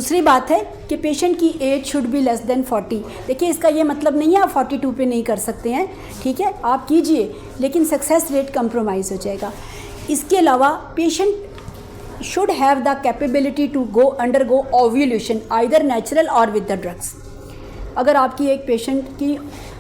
दूसरी बात है कि पेशेंट की age should be less than 40। देखिए इसका ये मतलब नहीं है आप 42 पे नहीं कर सकते हैं, ठीक है, आप कीजिए, लेकिन सक्सेस रेट कंप्रोमाइज़ हो जाएगा। इसके अलावा patient should have the capability to undergo ovulation either natural or with the drugs. अगर आपकी एक पेशेंट की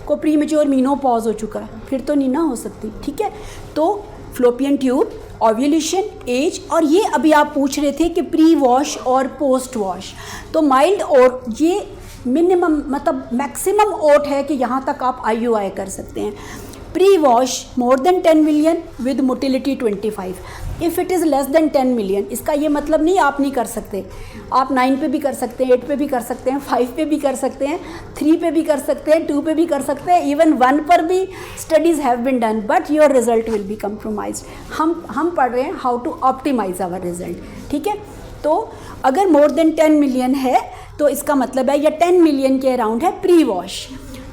को प्रीमेच्योर मीनोपॉज हो चुका है, फिर तो नहीं ना हो सकती, ठीक है, तो फ्लोपियन ट्यूब, ओव्यूलेशन, एज, और ये अभी आप पूछ रहे थे कि प्री वॉश और पोस्ट वॉश, तो माइल्ड और ये मिनिमम मतलब मैक्सिमम ओट है कि यहाँ तक आप IUI कर सकते हैं। Pre wash more than 10 million with motility 25। If it is less than 10 million, इसका ये मतलब नहीं आप नहीं कर सकते, आप 9 पे भी कर सकते हैं, 8 पे भी कर सकते हैं, 5 पे भी कर सकते हैं, 3 पे भी कर सकते हैं, 2 पे भी कर सकते हैं, इवन 1 पर भी studies have been done, but your result will be compromised. हम पढ़ रहे हैं how to optimize our result, ठीक है। तो अगर मोर देन 10 मिलियन है तो इसका मतलब है या 10 मिलियन के अराउंड है प्री वॉश।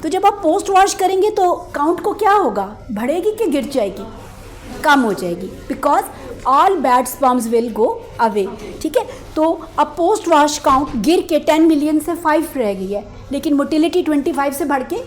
तो जब आप पोस्ट वॉश करेंगे तो काउंट को क्या होगा, बढ़ेगी कि गिर जाएगी, कम हो जाएगी, because all bad sperms will go away, ठीक है। तो अब पोस्ट वॉश काउंट गिर के 10 मिलियन से 5 रह गई है, लेकिन मोटिलिटी 25 से बढ़ के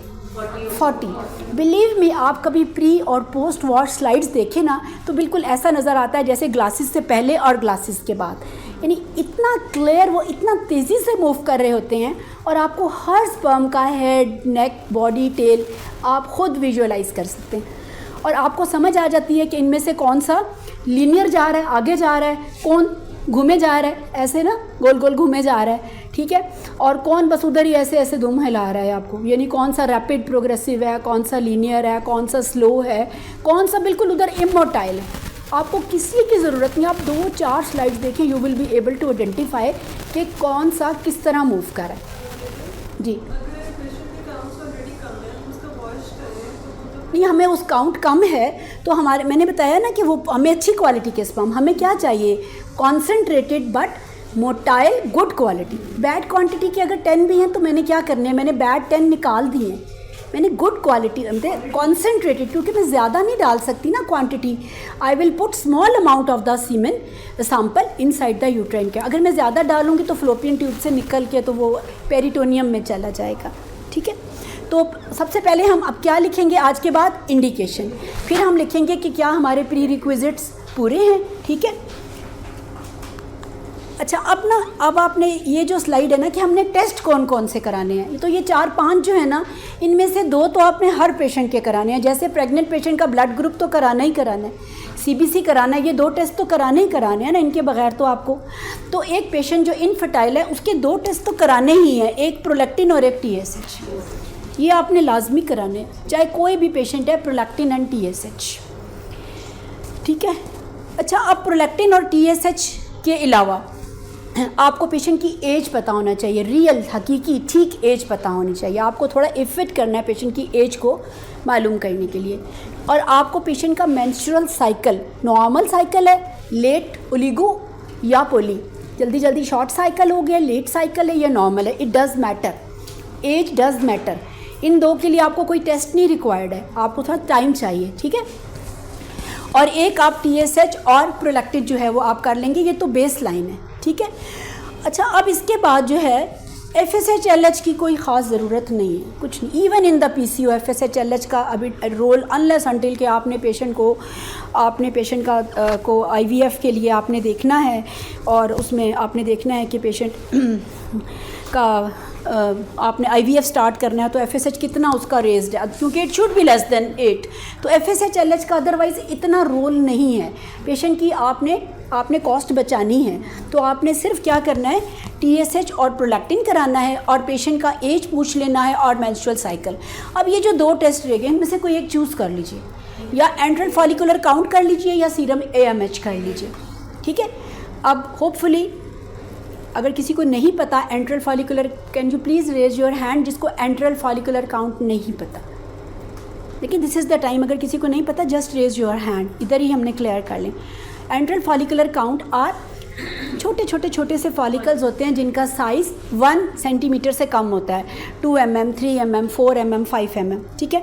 40। बिलीव मी, आप कभी प्री और पोस्ट वॉश स्लाइड्स देखें ना तो बिल्कुल ऐसा नज़र आता है जैसे ग्लासेस से पहले और ग्लासेस के बाद, यानी इतना क्लियर, वो इतना तेज़ी से मूव कर रहे होते हैं और आपको हर स्पर्म का हेड, नेक, बॉडी, टेल आप खुद विजुअलाइज कर सकते हैं और आपको समझ आ जाती है कि इनमें से कौन सा लीनियर जा रहा है, आगे जा रहा है, कौन घूमे जा रहा है, ऐसे ना गोल गोल घूमे जा रहा है, ठीक है, और कौन बस उधर ही ऐसे ऐसे दुम हिला रहा है आपको, यानी कौन सा रैपिड प्रोग्रेसिव है, कौन सा लीनियर है, कौन सा स्लो है, कौन सा बिल्कुल उधर इमोटाइल है। आपको किसी की ज़रूरत नहीं, आप 2-4 स्लाइड्स देखें, you will be able to identify कि कौन सा किस तरह मूव कर रहा है। जी नहीं, हमें उस काउंट कम है तो हमारे, मैंने बताया ना कि वो हमें अच्छी क्वालिटी के स्पर्म, हमें क्या चाहिए, concentrated but motile good quality. Bad quantity के अगर 10 भी हैं तो मैंने क्या करने हैं, मैंने बैड 10 निकाल दिए हैं, मैंने गुड क्वालिटी कॉन्सेंट्रेटेड, क्योंकि मैं ज़्यादा नहीं डाल सकती ना quantity. I will put small amount of the semen sample inside the uterine के। अगर मैं ज़्यादा डालूंगी तो फ्लोपियन ट्यूब से निकल के तो वो पेरिटोनियम में चला जाएगा, ठीक है। तो सबसे पहले हम अब क्या लिखेंगे, आज के बाद इंडिकेशन, फिर हम लिखेंगे कि क्या हमारे प्री रिक्विजिट्स पूरे हैं, ठीक है। अच्छा, अब आपने ये जो स्लाइड है ना कि हमने टेस्ट कौन कौन से कराने हैं, तो ये 4-5 जो है ना, इनमें से 2 तो आपने हर पेशेंट के कराने हैं। जैसे प्रेग्नेंट पेशेंट का ब्लड ग्रुप तो कराना ही कराना है, CBC कराना है, ये 2 टेस्ट तो कराने ही कराने हैं ना, इनके बगैर तो आपको। तो एक पेशेंट जो इनफर्टाइल है उसके 2 टेस्ट तो कराने ही हैं, एक प्रोलैक्टिन और एक TSH, ये आपने लाजमी कराने हैं, चाहे कोई भी पेशेंट है, प्रोलैक्टिन एंड TSH, ठीक है। अच्छा, अब प्रोलैक्टिन और TSH के अलावा आपको पेशेंट की एज पता होना चाहिए, रियल हकीकी ठीक एज पता होनी चाहिए। आपको थोड़ा इफ़िट करना है पेशेंट की एज को मालूम करने के लिए। और आपको पेशेंट का मेंस्ट्रुअल साइकिल नॉर्मल साइकिल है, लेट, ओलिगो या पोली, जल्दी जल्दी शॉर्ट साइकिल हो गया, लेट साइकिल है या नॉर्मल है, it does matter, age does matter. इन 2 के लिए आपको कोई टेस्ट नहीं रिक्वायर्ड है, आपको थोड़ा टाइम चाहिए, ठीक है। और एक आप TSH और प्रोलैक्टिन जो है वो आप कर लेंगे, ये तो बेस लाइन है, ठीक है। अच्छा, अब इसके बाद जो है FSH LH की कोई ख़ास ज़रूरत नहीं है, कुछ नहीं। Even in the PCO FSH LH का अभी रोल अनलेस अनटिल के आपने पेशेंट का को IVF के लिए आपने देखना है, और उसमें आपने देखना है कि पेशेंट का आपने IVF स्टार्ट करना है तो FSH कितना उसका रेज्ड है, क्योंकि it should be less then 8। तो FSH LH का अदरवाइज़ इतना रोल नहीं है। पेशेंट की आपने कॉस्ट बचानी है तो आपने सिर्फ क्या करना है, TSH और प्रोलैक्टिन कराना है और पेशेंट का एज पूछ लेना है और मेंस्ट्रुअल साइकिल। अब ये जो 2 टेस्ट रह गए इनमें से कोई एक चूज़ कर लीजिए, या एंट्रल फॉलिकुलर काउंट कर लीजिए या सीरम AMH कर लीजिए, ठीक है। अब होपफुली अगर किसी को नहीं पता antral follicular, can you please raise your hand जिसको एंट्रल फॉलिकुलर काउंट नहीं पता, लेकिन दिस इज़ द टाइम, अगर किसी को नहीं पता जस्ट रेज योर हैंड, इधर ही हमने क्लियर कर लें। एंट्रल फॉलिकुलर काउंट आर छोटे से फॉलिकल्स होते हैं जिनका साइज़ 1 सेंटीमीटर से कम होता है, 2 mm, 3 mm, 4 mm, 5 mm, ठीक है।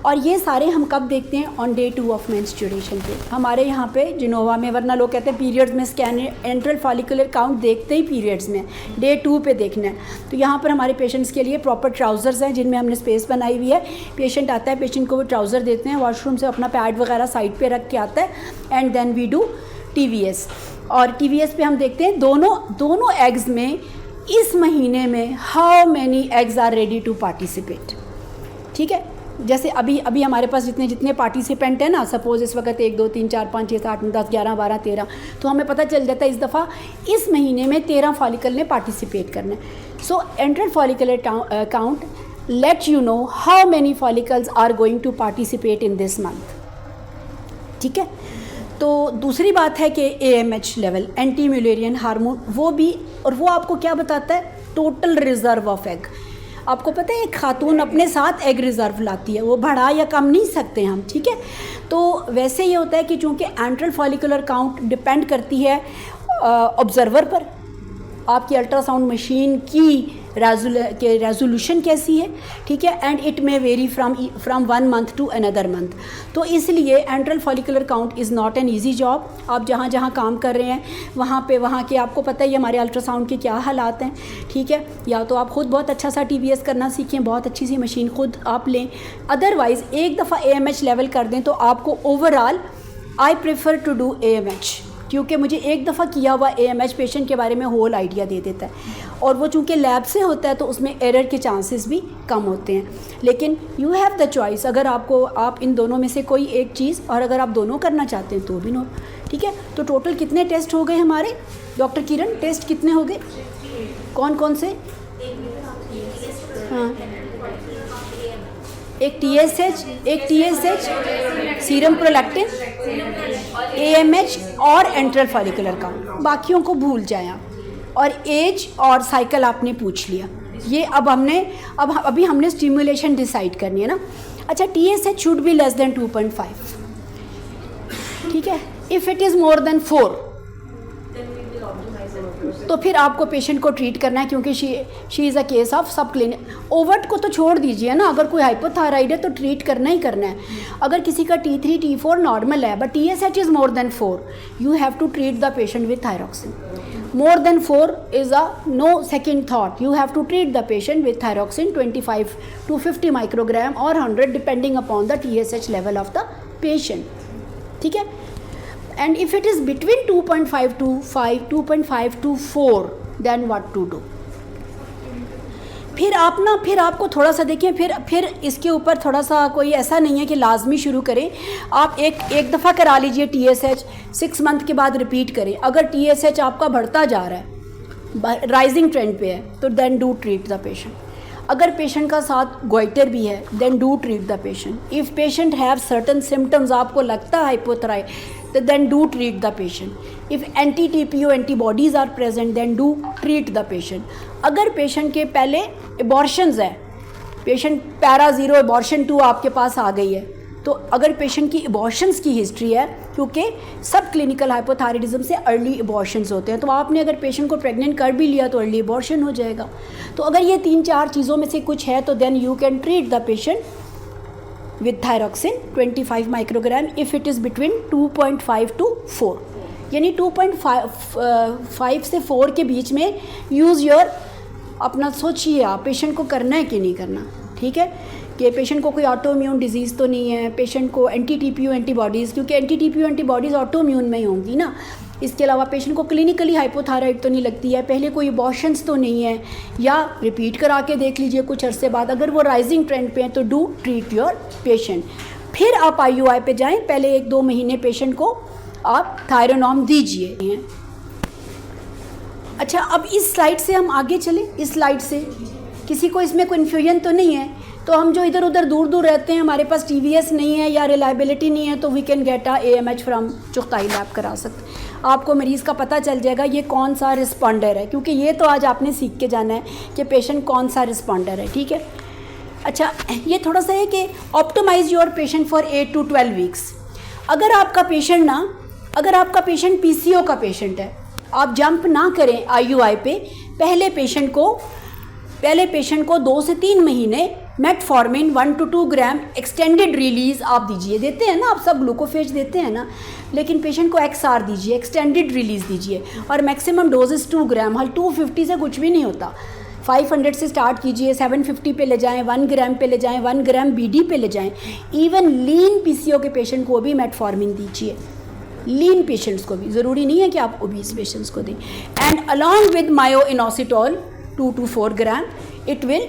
और ये सारे हम कब देखते हैं? ऑन डे 2 ऑफ मेंस्ट्रुएशन पे। हमारे यहाँ पे जिनोवा में, वरना लोग कहते हैं पीरियड्स में स्कैन एंट्रल फॉलिकुलर काउंट देखते ही पीरियड्स में, डे 2 पे देखना है। तो यहाँ पर हमारे पेशेंट्स के लिए प्रॉपर ट्राउज़र्स हैं जिनमें हमने स्पेस बनाई हुई है। पेशेंट आता है, पेशेंट को वो ट्राउज़र देते हैं, वॉशरूम से अपना पैड वगैरह साइड पे रख के आता है and then we do TVS। और TVS पे हम देखते हैं दोनों एग्स में इस महीने में how many eggs are ready to participate, ठीक है। जैसे अभी हमारे पास जितने पार्टिसिपेंट हैं ना, सपोज इस वक्त 1 2 3 4 5 6 7 10 11 12 13, तो हमें पता चल जाता है इस दफ़ा इस महीने में 13 फॉलिकल ने पार्टिसिपेट करना है। So antral follicular count let you know how many follicles are going to participate in this month, ठीक है। तो दूसरी बात है कि AMH level, anti Mullerian hormone, वो भी, और वो आपको क्या बताता है? Total reserve of egg. आपको पता है एक खातून अपने साथ एग रिज़र्व लाती है, वो बढ़ा या कम नहीं सकते हम, ठीक है। तो वैसे ये होता है कि चूँकि एंट्रल फॉलिकुलर काउंट डिपेंड करती है ऑब्ज़र्वर पर, आपकी अल्ट्रासाउंड मशीन की रेजोल्यूशन कैसी है, ठीक है, and it may vary from 1 month to another month. तो इसलिए antral follicular count is not an easy job. आप जहाँ काम कर रहे हैं वहाँ के आपको पता ही हमारे अल्ट्रासाउंड के क्या हालात हैं, ठीक है। या तो आप ख़ुद बहुत अच्छा सा TVS करना सीखें, बहुत अच्छी सी मशीन ख़ुद आप लें, अदरवाइज़ एक दफ़ा AMH लेवल कर दें तो आपको overall I prefer to do AMH, क्योंकि मुझे एक दफ़ा किया हुआ AMH पेशेंट के बारे में होल आइडिया दे देता है, और वो चूँकि लैब से होता है तो उसमें एरर के चांसेस भी कम होते हैं। लेकिन यू हैव द चॉइस, अगर आप इन दोनों में से कोई एक चीज़, और अगर आप दोनों करना चाहते हैं तो भी नो, ठीक है। तो टोटल कितने टेस्ट हो गए हमारे डॉक्टर किरण? टेस्ट कितने हो गए? कौन से? हाँ, एक TSH, सीरम प्रोलैक्टिन, AMH और एंट्रल फॉलिकुलर काउंट, बाकियों को भूल जाएं आप। और एज और साइकिल आपने पूछ लिया, ये अभी हमने स्टिमुलेशन डिसाइड करनी है ना। अच्छा, TSH should be less then 2.5, ठीक है। If it is more than 4 तो फिर आपको पेशेंट को ट्रीट करना है, क्योंकि she is a case of सब क्लिनिक। ओवर्ट को तो छोड़ दीजिए ना, अगर कोई हाइपोथायराइड है तो ट्रीट करना ही करना है। अगर किसी का T3 T4 नॉर्मल है but TSH is more than 4, you have to treat the patient with thyroxine. More than 4 is a no second thought. You have to treat the patient with thyroxine 25 to 50 microgram or 100 depending upon the TSH level of the patient. ठीक है? And if it is between 2.5 to 5, 2.5 to 4, then what to do? फिर आपको थोड़ा सा देखें, फिर इसके ऊपर थोड़ा सा कोई ऐसा नहीं है कि लाजमी शुरू करें। आप एक दफ़ा करा लीजिए TSH, 6 मंथ के बाद रिपीट करें। अगर TSH आपका बढ़ता जा रहा है, राइजिंग ट्रेंड पे है, तो then do treat the patient. अगर पेशेंट का साथ गोइटर भी है, then do treat the patient. If patient have certain symptoms, आपको लगता है हाइपोथायराइड, तो then do treat the patient. If anti-TPO antibodies are present, then do treat the patient. अगर पेशेंट के पहले एबॉर्शंस है, पेशेंट पैरा 0 एबॉर्शन 2 आपके पास आ गई है, तो अगर पेशेंट की एबॉर्शंस की हिस्ट्री है, क्योंकि सब क्लिनिकल हाइपोथायराइडिज्म से अर्ली एबॉर्शंस होते हैं, तो आपने अगर पेशेंट को प्रेग्नेंट कर भी लिया तो अर्ली एबॉर्शन हो जाएगा। तो अगर ये 3-4 चीज़ों में से कुछ है तो then you can treat the patient with thyroxine 25 microgram if it is between 2.5 to 4, यानी 2.5 से 4 के बीच में यूज़ योर, अपना सोचिए आप पेशेंट को करना है कि नहीं करना, ठीक है। कि पेशेंट को कोई ऑटो इम्यून डिजीज़ तो नहीं है, पेशेंट को anti-TPO एंटीबॉडीज़, क्योंकि anti-TPO एंटीबॉडीज़ ऑटो इम्यून में ही होंगी ना। इसके अलावा पेशेंट को क्लिनिकली हाइपोथायराइड तो नहीं लगती है, पहले कोई एबॉर्शंस तो नहीं है, या रिपीट करा के देख लीजिए कुछ अरसे बाद। अगर वो राइजिंग ट्रेंड पे हैं तो डू ट्रीट योर पेशेंट। फिर आप IUI पे जाएं, पहले 1-2 महीने पेशेंट को आप थायरोनॉम दीजिए। अच्छा, अब इस स्लाइड से हम आगे चलें। इस स्लाइड से किसी को इसमें कन्फ्यूजन तो नहीं है? तो हम जो इधर उधर दूर रहते हैं, हमारे पास TVS नहीं है या रिलायबिलिटी नहीं है, तो we can get AMH from Chughtai lab करा सकते हैं। आपको मरीज़ का पता चल जाएगा ये कौन सा रिस्पॉन्डर है, क्योंकि ये तो आज आपने सीख के जाना है कि पेशेंट कौन सा रिस्पॉन्डर है, ठीक है। अच्छा, ये थोड़ा सा है कि optimise your patient for 8 to 12 weeks. अगर आपका पेशेंट PCO का पेशेंट है, आप जंप ना करें IUI पे। पहले पेशेंट को 2 से 3 महीने metformin 1 to 2 gram extended release आप दीजिए। देते हैं ना आप सब, ग्लूकोफेज देते हैं ना, लेकिन पेशेंट को XR दीजिए, एक्सटेंडेड रिलीज़ दीजिए, और मैक्सिमम डोजेस 2 ग्राम। हल 250 से कुछ भी नहीं होता। 500 से स्टार्ट कीजिए, 750 पे ले जाएं, 1 ग्राम पे ले जाएं, 1 ग्राम BD पे ले जाएं। इवन लीन PCO के पेशेंट को भी मेटफॉर्मिन दीजिए, लीन पेशेंट्स को भी, ज़रूरी नहीं है कि आप ओबीस पेशेंट्स को दें। And along with myoinositol 2 to 4 gram, it will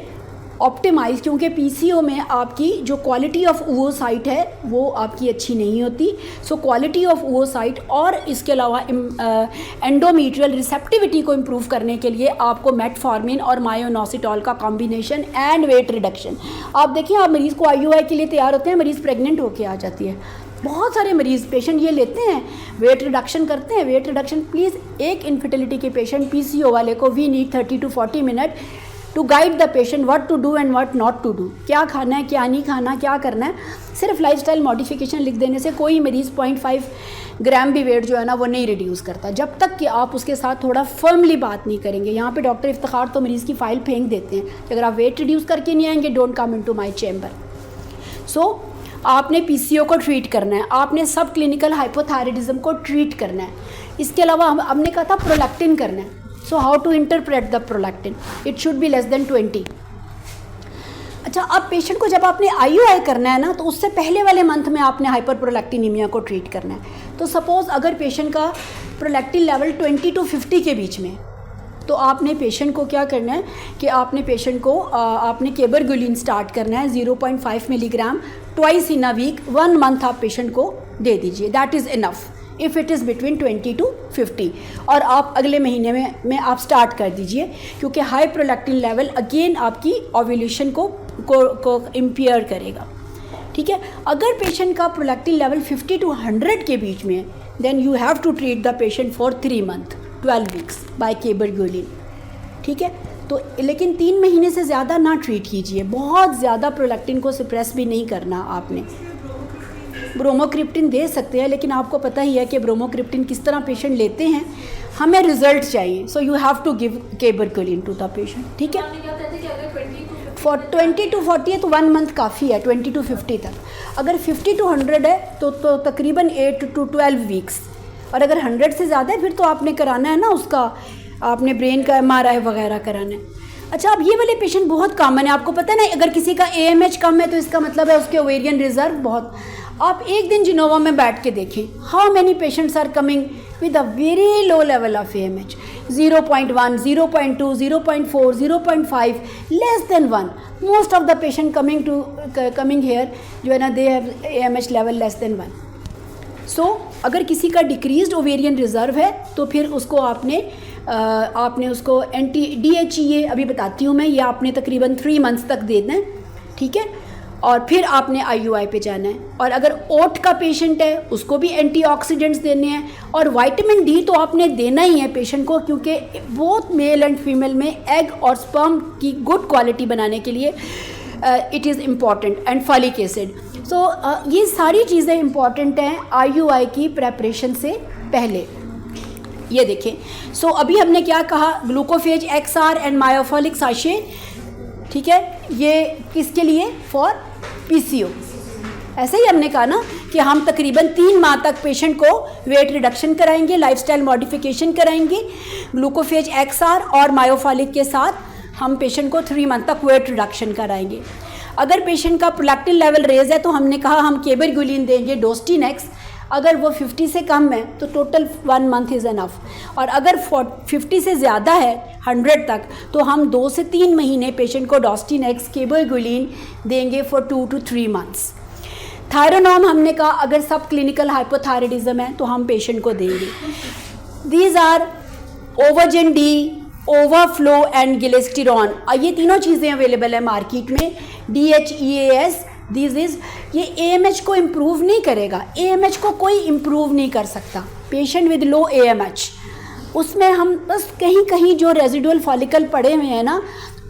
optimize, क्योंकि PCO में आपकी जो क्वालिटी ऑफ oocyte है वो आपकी अच्छी नहीं होती। सो क्वालिटी ऑफ oocyte और इसके अलावा एंडोमेट्रियल रिसेप्टिविटी को इम्प्रूव करने के लिए आपको मेटफॉर्मिन और मायोइनोसिटोल का कॉम्बिनेशन एंड वेट रिडक्शन। आप देखिए, आप मरीज़ को IUI के लिए तैयार होते हैं, मरीज़ प्रेग्नेंट होकर आ जाती है। बहुत सारे मरीज़ पेशेंट ये लेते हैं, वेट रिडक्शन करते हैं। वेट रिडक्शन प्लीज़, एक इनफर्टिलिटी के पेशेंट PCO वाले को we need 30 to 40 minute to guide the patient what to do and what not to do. क्या खाना है, क्या नहीं खाना, क्या करना है। सिर्फ लाइफस्टाइल मॉडिफिकेशन लिख देने से कोई मरीज़ 0.5 ग्राम भी वेट जो है ना वो नहीं रिड्यूस करता, जब तक कि आप उसके साथ थोड़ा फर्मली बात नहीं करेंगे। यहाँ पे डॉक्टर इफ्तिखार तो मरीज़ की फ़ाइल फेंक देते हैं कि अगर आप वेट रिड्यूस करके नहीं आएंगे, don't come into my chamber. So आपने PCO को ट्रीट करना है, आपने सब क्लिनिकल हाइपोथायराइडिज्म को ट्रीट करना है। इसके अलावा हमने कहा था प्रोलैक्टिन करना है। So how to interpret the prolactin, it should be less than 20। अच्छा, अब पेशेंट को जब आपने IUI करना है ना, तो उससे पहले वाले मंथ में आपने हाइपरप्रोलैक्टिनीमिया को ट्रीट करना है। तो सपोज़ अगर पेशेंट का प्रोलैक्टिन लेवल 20 to 50 के बीच में, तो आपने पेशेंट को क्या करना है कि आपने पेशेंट को आपने केबरगुलिन स्टार्ट करना है 0.5 milligram twice in a week, 1 month आप पेशेंट को दे दीजिए। That is enough if it is between 20 to 50। और आप अगले महीने में आप स्टार्ट कर दीजिए, क्योंकि हाई प्रोलैक्टिन लेवल अगेन आपकी ओव्यूलेशन को इम्पेयर करेगा। ठीक है, अगर पेशेंट का प्रोलैक्टिन लेवल 50 to 100 के बीच में है, then you have to treat the patient for 3 months 12 weeks by cabergoline. ठीक है, तो लेकिन 3 महीने से ज़्यादा ना ट्रीट कीजिए। बहुत ज़्यादा प्रोलैक्टिन को सप्रेस भी नहीं करना आपने। ब्रोमोक्रिप्टिन दे सकते हैं, लेकिन आपको पता ही है कि ब्रोमोक्रिप्टिन किस तरह पेशेंट लेते हैं, हमें रिजल्ट चाहिए। So you have to give cabergoline to the patient. ठीक है, फॉर 20 to 40 है तो 1 मंथ काफ़ी है, 20 to 50 तक। अगर 50 to 100 है तो तकरीबन 8 to 12 वीक्स, और अगर 100 से ज़्यादा है फिर तो आपने कराना है ना, उसका आपने ब्रेन का MRI वगैरह कराना है। अच्छा, अब ये वाले पेशेंट बहुत कॉमन है, आपको पता है ना, अगर किसी का AMH कम है तो इसका मतलब है उसके ओवेरियन रिजर्व बहुत। आप एक दिन जिनोवा में बैठ के देखें, how many patients are coming with a very low level of AMH, 0.1, 0.2, 0.4, 0.5, less than 1। Most of the patient coming here जो है ना, they have AMH level less than 1। So अगर किसी का डिक्रीज्ड ओवेरियन रिजर्व है तो फिर उसको आपने उसको DHEA अभी बताती हूँ मैं, ये आपने तकरीबन 3 months तक देना है। ठीक है, और फिर आपने IUI पे जाना है। और अगर ओट का पेशेंट है उसको भी एंटीऑक्सीडेंट्स देने हैं, और विटामिन D तो आपने देना ही है पेशेंट को, क्योंकि बोथ मेल एंड फीमेल में एग और स्पर्म की गुड क्वालिटी बनाने के लिए it is important, and folic acid. So ये सारी चीज़ें इम्पॉर्टेंट हैं IUI की प्रेपरेशन से पहले। ये देखें, सो अभी हमने क्या कहा, ग्लूकोफेज XR एंड मायोफॉलिक साशे। ठीक है, ये किसके लिए, फॉर PCO। ऐसे ही हमने कहा ना कि हम तकरीबन 3 माह तक पेशेंट को वेट रिडक्शन कराएंगे, लाइफस्टाइल मॉडिफिकेशन कराएंगे ग्लूकोफेज XR और मायोफॉलिक के साथ। हम पेशेंट को 3 मंथ तक वेट रिडक्शन कराएंगे। अगर पेशेंट का प्रोलैक्टिन लेवल रेज है तो हमने कहा हम केबरगुलिन देंगे, डोस्टिनेक्स। अगर वो 50 से कम है तो टोटल 1 मंथ इज़ एनफ। और अगर 50 से ज़्यादा है 100 तक, तो हम 2 से 3 महीने पेशेंट को डोस्टिनेक्स, केबरगुलिन देंगे फॉर 2 to 3 months। थायरोनॉम हमने कहा अगर सब क्लिनिकल हाइपोथायराइडिज्म है तो हम पेशेंट को देंगे। दीज आर ओवर्जिन D, ओवरफ्लो एंड गिलेस्टिरॉन। ये तीनों चीज़ें अवेलेबल है मार्केट में। DHEAS दिस इज़, ये AMH को इम्प्रूव नहीं करेगा, AMH को कोई इम्प्रूव नहीं कर सकता। पेशेंट विद लो AMH, उसमें हम बस कहीं कहीं जो रेजिडुअल फॉलिकल पड़े हुए हैं ना,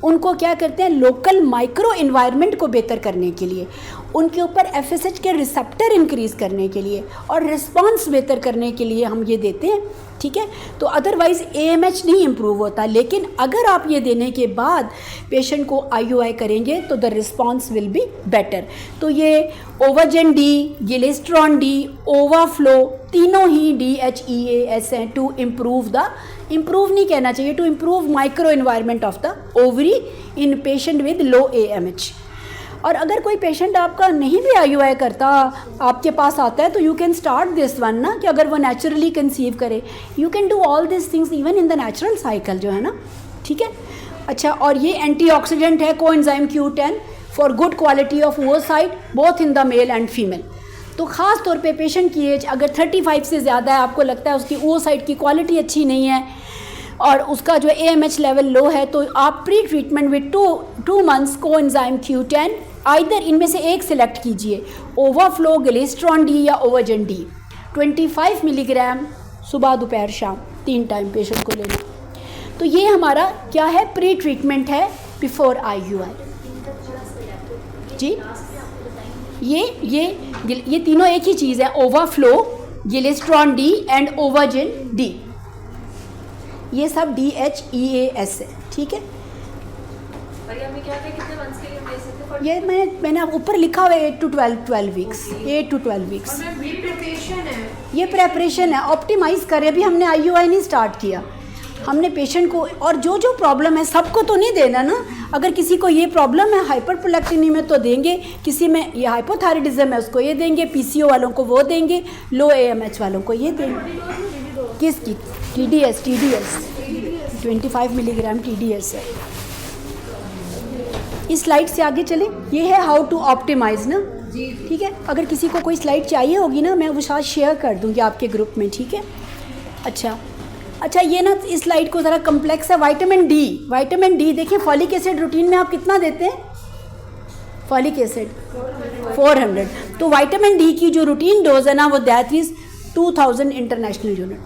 उनको क्या करते हैं, लोकल माइक्रो इन्वायरमेंट को बेहतर करने के लिए, उनके ऊपर FSH के रिसेप्टर इंक्रीज़ करने के लिए और रिस्पांस बेहतर करने के लिए हम ये देते हैं ठीक है। तो अदरवाइज़ AMH नहीं इम्प्रूव होता, लेकिन अगर आप ये देने के बाद पेशेंट को IUI करेंगे तो the response will be better. तो ये ओवाजेन डी, गिलेस्ट्रॉन डी, ओवाफ्लो, तीनों ही DHEAS हैं टू इम्प्रूव नहीं कहना चाहिए, to improve micro environment of the ovary in patient with low AMH। और अगर कोई पेशेंट आपका नहीं भी IUI करता, आपके पास आता है, तो you can start this one ना, कि अगर वो नेचुरली कंसीव करे, you can do all this things even in the natural cycle जो है ना, ठीक है। अच्छा, और ये एंटीऑक्सीडेंट है coenzyme Q10 for good quality of oocyte both in the mail and female. तो ख़ास तौर पे पेशेंट की एज अगर 35 से ज़्यादा है, आपको लगता है उसकी oocyte की क्वालिटी अच्छी नहीं है और उसका जो AMH लेवल लो है, तो आप pre treatment with 2 months coenzyme Q10 either इनमें से एक सिलेक्ट कीजिए, ओवाफ्लो, गिलेस्ट्रॉन डी या ओवाजेन डी, 25 मिलीग्राम सुबह दोपहर शाम 3 टाइम पेशेंट को लेना। तो ये हमारा क्या है, प्री ट्रीटमेंट है बिफोर IUI जी। ये तीनों एक ही चीज़ है, ओवाफ्लो, गिलेस्ट्रॉन डी एंड ओवाजेन डी, ये सब DHEAS है, ठीक है। ये मैंने आप ऊपर लिखा हुआ है 8 to 12 वीक्स, 8 to 12 वीक्स। ये प्रेपरेशन है, ऑप्टिमाइज़ करें। अभी हमने IUI नहीं स्टार्ट किया, हमने पेशेंट को, और जो प्रॉब्लम है सबको तो नहीं देना ना। अगर किसी को ये प्रॉब्लम है हाइपरप्रोलैक्टिनी में तो देंगे, किसी में ये हाइपोथायराइडिज्म है उसको ये देंगे, PCO वालों को वो देंगे, लो AMH वालों को ये देंगे। किसकी? TDS 25 मिलीग्राम TDS है। इस स्लाइड से आगे चलें, ये है हाउ टू ऑप्टिमाइज़ ना, ठीक है। अगर किसी को कोई स्लाइड चाहिए होगी ना, मैं वो साथ शेयर कर दूँगी आपके ग्रुप में, ठीक है। अच्छा ये ना इस स्लाइड को ज़रा कम्प्लेक्स है। विटामिन डी देखिए, फॉलिक एसिड रूटीन में आप कितना देते हैं? Folic acid 400। तो विटामिन डी की जो रूटीन डोज है ना, वो that is 2000 international unit.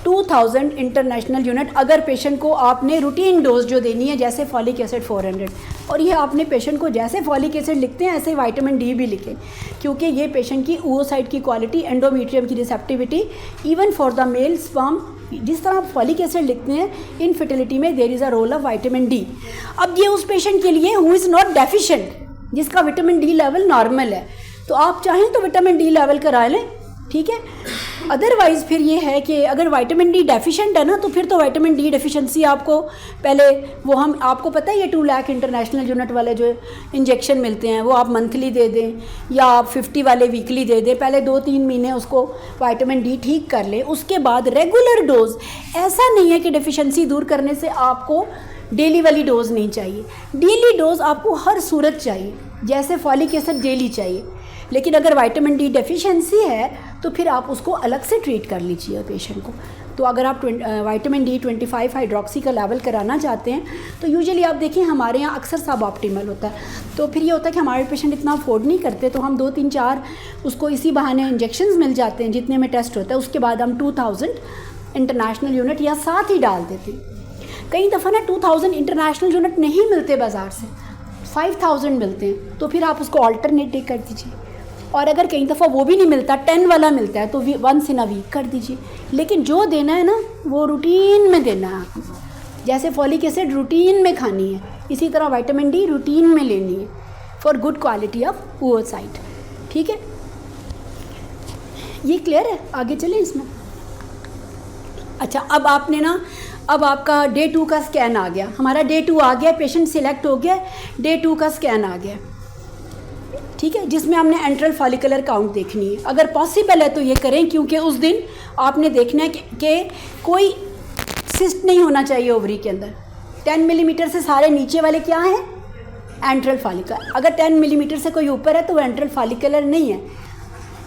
2000 international unit अगर पेशेंट को आपने रूटीन डोज जो देनी है, जैसे फॉलिक एसिड 400, और ये आपने पेशेंट को जैसे फॉलिक एसिड लिखते हैं ऐसे विटामिन डी भी लिखें, क्योंकि ये पेशेंट की oocyte की क्वालिटी, एंडोमेट्रियम की receptivity, even for the male sperm, जिस तरह आप फॉलिक एसिड लिखते हैं, इनफर्टिलिटी में there is a role of vitamin D. अब ये उस पेशेंट के लिए हु इज़ नॉट डेफिशिएंट, जिसका विटामिन डी लेवल नॉर्मल है, तो आप चाहें तो विटामिन डी लेवल करा लें, ठीक है। अदरवाइज़ फिर ये है कि अगर विटामिन डी डेफिशिएंट है ना, तो फिर तो विटामिन डी डेफिशिएंसी आपको पहले वो हम आपको पता है ये 2 लाख इंटरनेशनल यूनिट वाले जो इंजेक्शन मिलते हैं वो आप मंथली दे दें या आप 50 वाले वीकली दे दें। पहले 2-3 महीने उसको विटामिन डी ठीक कर लें, उसके बाद रेगुलर डोज। ऐसा नहीं है कि डेफिशिएंसी दूर करने से आपको डेली वाली डोज नहीं चाहिए, डेली डोज आपको हर सूरत चाहिए, जैसे फॉलिक एसिड डेली चाहिए। लेकिन अगर विटामिन डी डेफिशिएंसी है तो फिर आप उसको अलग से ट्रीट कर लीजिए पेशेंट को। तो अगर आप विटामिन डी 25 हाइड्रोक्सी का लेवल कराना चाहते हैं तो यूजुअली आप देखिए हमारे यहाँ अक्सर सब ऑप्टिमल होता है। तो फिर ये होता है कि हमारे पेशेंट इतना अफोर्ड नहीं करते, तो हम 2-3-4 उसको इसी बहाने इंजेक्शन्स मिल जाते हैं जितने में टेस्ट होता है, उसके बाद हम 2000 इंटरनेशनल यूनिट या साथ ही डाल देते हैं। कई दफ़ा ना 2000 इंटरनेशनल यूनिट नहीं मिलते बाज़ार से, 5000 मिलते हैं, तो फिर आप उसको ऑल्टरनेटिव कर दीजिए। और अगर कई दफ़ा वो भी नहीं मिलता, 10 वाला मिलता है, तो वंस इन अ वीक कर दीजिए। लेकिन जो देना है ना वो रूटीन में देना है आपको, जैसे फॉलिक एसिड रूटीन में खानी है, इसी तरह विटामिन डी रूटीन में लेनी है for good quality of oocyte, ठीक है। ये क्लियर है? आगे चलें इसमें। अच्छा, अब आपका डे 2 का स्कैन आ गया, हमारा डे 2 आ गया, पेशेंट सिलेक्ट हो गया, डे 2 का स्कैन आ गया, ठीक है, जिसमें हमने एंट्रल फॉलिकुलर काउंट देखनी है। अगर पॉसिबल है तो ये करें, क्योंकि उस दिन आपने देखना है कि कोई सिस्ट नहीं होना चाहिए ओवरी के अंदर। 10 मिलीमीटर से सारे नीचे वाले क्या हैं? Enteral follicular. अगर 10 मिलीमीटर से कोई ऊपर है तो वो एंट्रल फॉलिकुलर नहीं है,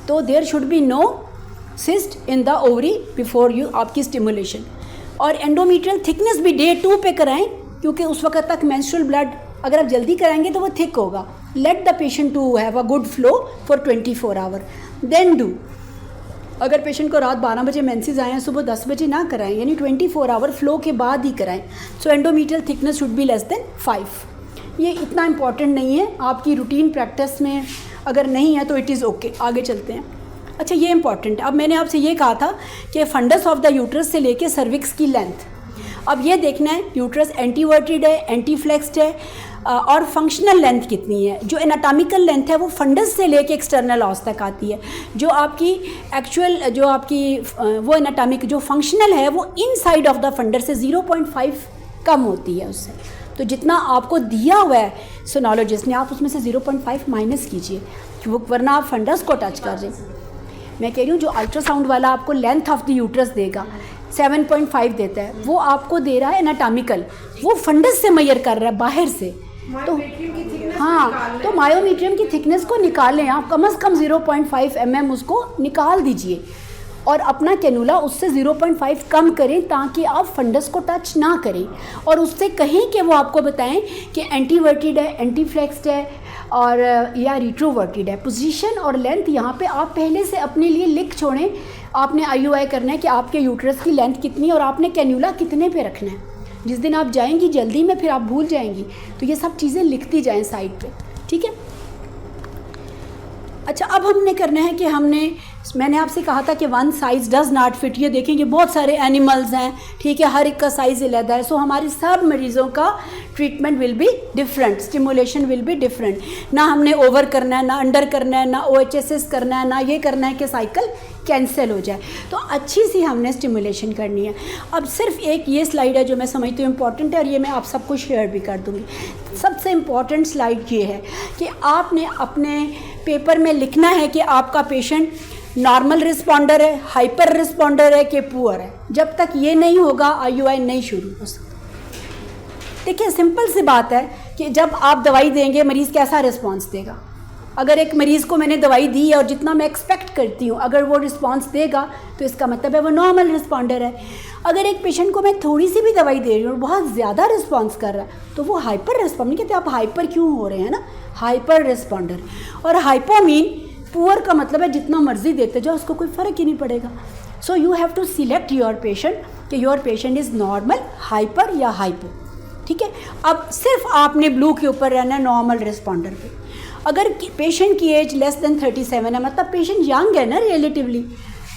तो there should be no cyst in the ovary before you आपकी स्टिमुलेशन। और एंडोमेट्रियल थिकनेस भी डे 2 पे कराएं, क्योंकि उस वक्त तक मेंस्ट्रुअल ब्लड अगर आप जल्दी कराएंगे तो वो थिक होगा। Let the patient to have a good flow for 24 hour, then do. अगर पेशेंट को रात 12 बजे मेंसेस आए हैं, सुबह 10 बजे ना कराएं, यानी 24 आवर फ्लो के बाद ही कराएं। So endometrial thickness should be less than 5। ये इतना इंपॉर्टेंट नहीं है, आपकी रूटीन प्रैक्टिस में अगर नहीं है तो इट इज़ ओके। आगे चलते हैं। अच्छा ये इंपॉर्टेंट है। अब मैंने आपसे ये कहा था कि फंडस ऑफ द यूट्रस से लेके सर्विक्स की लेंथ, अब ये देखना है यूट्रस एंटीवर्टेड है, एंटीफ्लेक्स्ड है, और फंक्शनल लेंथ कितनी है। जो एनाटॉमिकल लेंथ है वो फंडस से लेके एक्सटर्नल ऑस तक आती है। जो आपकी एक्चुअल जो आपकी वो एनाटॉमिक जो फंक्शनल है वो इनसाइड ऑफ द फंडस से 0.5 कम होती है उससे। तो जितना आपको दिया हुआ है सोनोलॉजिस्ट ने, आप उसमें से 0.5 माइनस कीजिए, वरना आप फंडस को टच कर रहे। मैं कह रही हूँ जो अल्ट्रासाउंड वाला आपको लेंथ ऑफ द यूट्रस देगा 7.5 देता है, वो आपको दे रहा है एनाटॉमिकल, वो फंडस से मेजर कर रहा है बाहर से। तो हाँ, तो मायोमीट्रियम की थिकनेस को निकालें आप, कम से कम 0.5 mm उसको निकाल दीजिए और अपना कैनुला उससे 0.5 कम करें ताकि आप फंडस को टच ना करें। और उससे कहें कि वो आपको बताएं कि एंटीवर्टेड है, एंटीफ्लेक्स्ड है और या रिट्रोवर्टेड है। पोजीशन और लेंथ यहाँ पे आप पहले से अपने लिए लिख छोड़ें। आपने IUI करना है कि आपके यूट्रस की लेंथ कितनी है और आपने कैनुला कितने पे रखना है। जिस दिन आप जाएंगी जल्दी में फिर आप भूल जाएंगी, तो ये सब चीज़ें लिखती जाएं साइड पे, ठीक है। अच्छा अब हमने करना है कि मैंने आपसे कहा था कि one size does not fit. ये देखेंगे बहुत सारे एनिमल्स हैं, ठीक है, हर एक का साइज़ अलग है। सो हमारे सब मरीज़ों का treatment will be different, stimulation will be different. ना हमने ओवर करना है, ना अंडर करना है, ना OHSS करना है, ना ये करना है कि साइकिल कैंसिल हो जाए। तो अच्छी सी हमने स्टिमुलेशन करनी है। अब सिर्फ एक ये स्लाइड है जो मैं समझती हूँ इम्पॉर्टेंट है और ये मैं आप सबको शेयर भी कर दूँगी। सबसे इम्पॉर्टेंट स्लाइड ये है कि आपने अपने पेपर में लिखना है कि आपका पेशेंट नॉर्मल रिस्पॉन्डर है, हाइपर रिस्पॉन्डर है कि पुअर है। जब तक ये नहीं होगा IUI नहीं शुरू हो सकता। देखिए सिंपल सी बात है कि जब आप दवाई देंगे मरीज़ कैसा रिस्पॉन्स देगा। अगर एक मरीज़ को मैंने दवाई दी है और जितना मैं एक्सपेक्ट करती हूँ अगर वो रिस्पॉन्स देगा तो इसका मतलब है वो नॉर्मल रिस्पॉन्डर है। अगर एक पेशेंट को मैं थोड़ी सी भी दवाई दे रही हूँ और बहुत ज़्यादा रिस्पॉन्स कर रहा है तो वो हाइपर रिस्पॉन्डर, कहते हैं आप हाइपर क्यों हो रहे हैं ना, हाइपर रिस्पॉन्डर। और हाइपो मीन पुअर का मतलब है जितना मर्जी देते जाओ उसको कोई फ़र्क ही नहीं पड़ेगा। So you have to select your patient कि your patient is normal, hyper या हाइपो, ठीक है। अब सिर्फ आपने ब्लू के ऊपर रहना है नॉर्मल रिस्पॉन्डर पे। अगर पेशेंट की एज लेस देन 37 है, मतलब पेशेंट यंग है ना रिलेटिवली,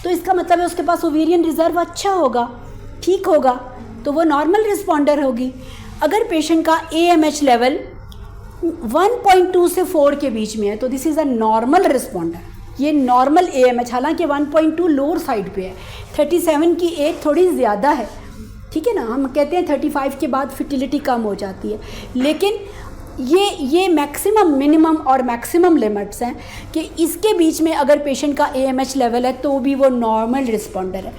तो इसका मतलब है उसके पास ओवेरियन रिजर्व अच्छा होगा, ठीक होगा, तो वो नॉर्मल रिस्पॉन्डर होगी। अगर पेशेंट का AMH लेवल 1.2 से 4 के बीच में है तो this is a normal responder. ये नॉर्मल AMH, हालांकि 1.2 लोअर साइड पे है। 37 की एज थोड़ी ज़्यादा है, ठीक है ना। हम कहते हैं 35 के बाद फर्टिलिटी कम हो जाती है, लेकिन ये मैक्सिमम, मिनिमम और मैक्सिमम लिमिट्स हैं कि इसके बीच में अगर पेशेंट का AMH लेवल है तो भी वो नॉर्मल रिस्पॉन्डर है।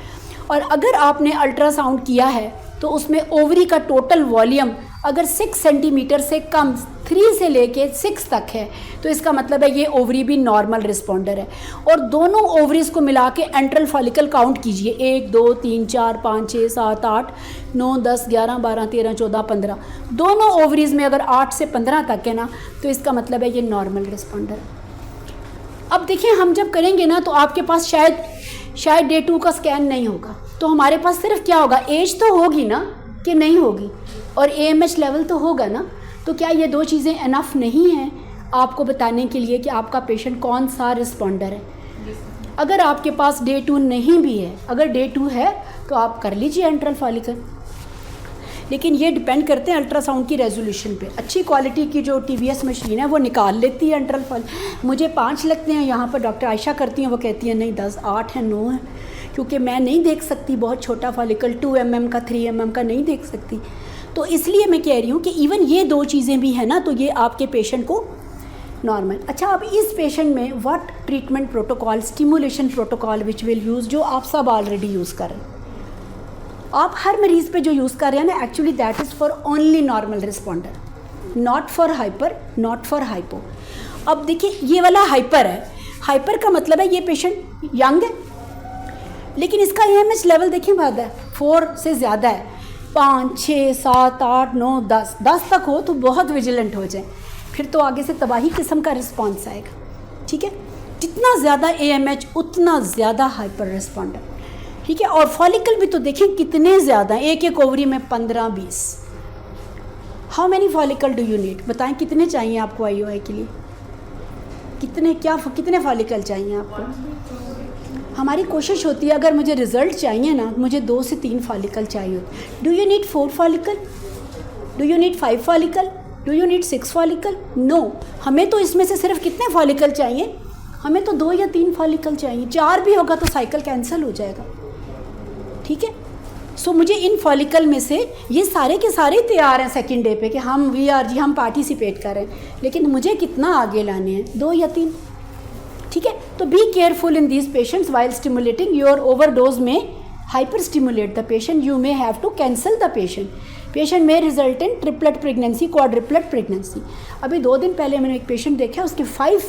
और अगर आपने अल्ट्रासाउंड किया है तो उसमें ओवरी का टोटल वॉल्यूम अगर 6 सेंटीमीटर से कम, 3 से लेके 6 तक है, तो इसका मतलब है ये ओवरी भी नॉर्मल रिस्पॉन्डर है। और दोनों ओवरीज को मिला के एंट्रल फॉलिकल काउंट कीजिए, 1 2 3 4 5 6 7 8 9 10 11 12 13 14 15, दोनों ओवरीज में अगर 8 से 15 तक है ना तो इसका मतलब है ये नॉर्मल रिस्पॉन्डर है। अब देखिए हम जब करेंगे ना तो आपके पास शायद डे 2 का स्कैन नहीं होगा, तो हमारे पास सिर्फ क्या होगा, एज तो होगी ना कि नहीं होगी, और AMH लेवल तो होगा ना। तो क्या ये दो चीज़ें इनफ नहीं हैं आपको बताने के लिए कि आपका पेशेंट कौन सा रिस्पॉन्डर है। अगर आपके पास डे 2 नहीं भी है, अगर डे 2 है तो आप कर लीजिए एंट्रल फॉलिकल, लेकिन ये डिपेंड करते हैं अल्ट्रासाउंड की रेजोल्यूशन पे। अच्छी क्वालिटी की जो TVS मशीन है वो निकाल लेती है एंट्रल फॉलिकल। मुझे 5 लगते हैं, यहाँ पर डॉक्टर आयशा करती हैं, वो कहती हैं नहीं 10, 8 है, 9 है, क्योंकि मैं नहीं देख सकती बहुत छोटा फॉलिकल, 2 mm का, 3 mm का नहीं देख सकती। तो इसलिए मैं कह रही हूँ कि इवन ये दो चीज़ें भी हैं ना तो ये आपके पेशेंट को नॉर्मल। अच्छा, अब इस पेशेंट में what treatment protocol, stimulation protocol which will use, जो आप सब ऑलरेडी यूज़ कर रहे हैं, आप हर मरीज़ पे जो यूज़ कर रहे हैं ना, actually that is for only normal responder, not for hyper, not for hypo. अब देखिए ये वाला हाइपर है, हाइपर का मतलब है ये पेशेंट यंग है लेकिन इसका AMH लेवल देखिए बाद है 4 से ज़्यादा है, 5 6 7 8 9 10 तक हो तो बहुत विजिलेंट हो जाए, फिर तो आगे से तबाही किस्म का रिस्पॉन्स आएगा, ठीक है। जितना ज़्यादा AMH उतना ज़्यादा हाइपर रिस्पॉन्डर, ठीक है। और फॉलिकल भी तो देखिए कितने ज़्यादा, एक ओवरी में 15-20। How many follicle do you need, बताएं कितने चाहिए आपको IUI के लिए, कितने फॉलिकल चाहिए आपको? हमारी कोशिश होती है अगर मुझे रिजल्ट चाहिए ना, मुझे 2 से 3 फॉलिकल चाहिए। Do you need 4 follicle? Do you need 5 follicle? Do you need 6 follicle? No, हमें तो इसमें से सिर्फ कितने फॉलिकल चाहिए? हमें तो 2 या 3 फॉलिकल चाहिए। 4 भी होगा तो साइकिल कैंसिल हो जाएगा, ठीक है। सो मुझे इन फॉलिकल में से ये सारे के सारे तैयार हैं सेकेंड डे पे कि हम पार्टिसिपेट कर रहे हैं, लेकिन मुझे कितना आगे लाने हैं? 2 या 3, ठीक है। तो be careful in these patients while stimulating your overdose में hyper stimulate the patient, you may have to cancel the patient में result in triplet pregnancy, quadruplet pregnancy. अभी 2 दिन पहले मैंने एक पेशेंट देखा, उसके 5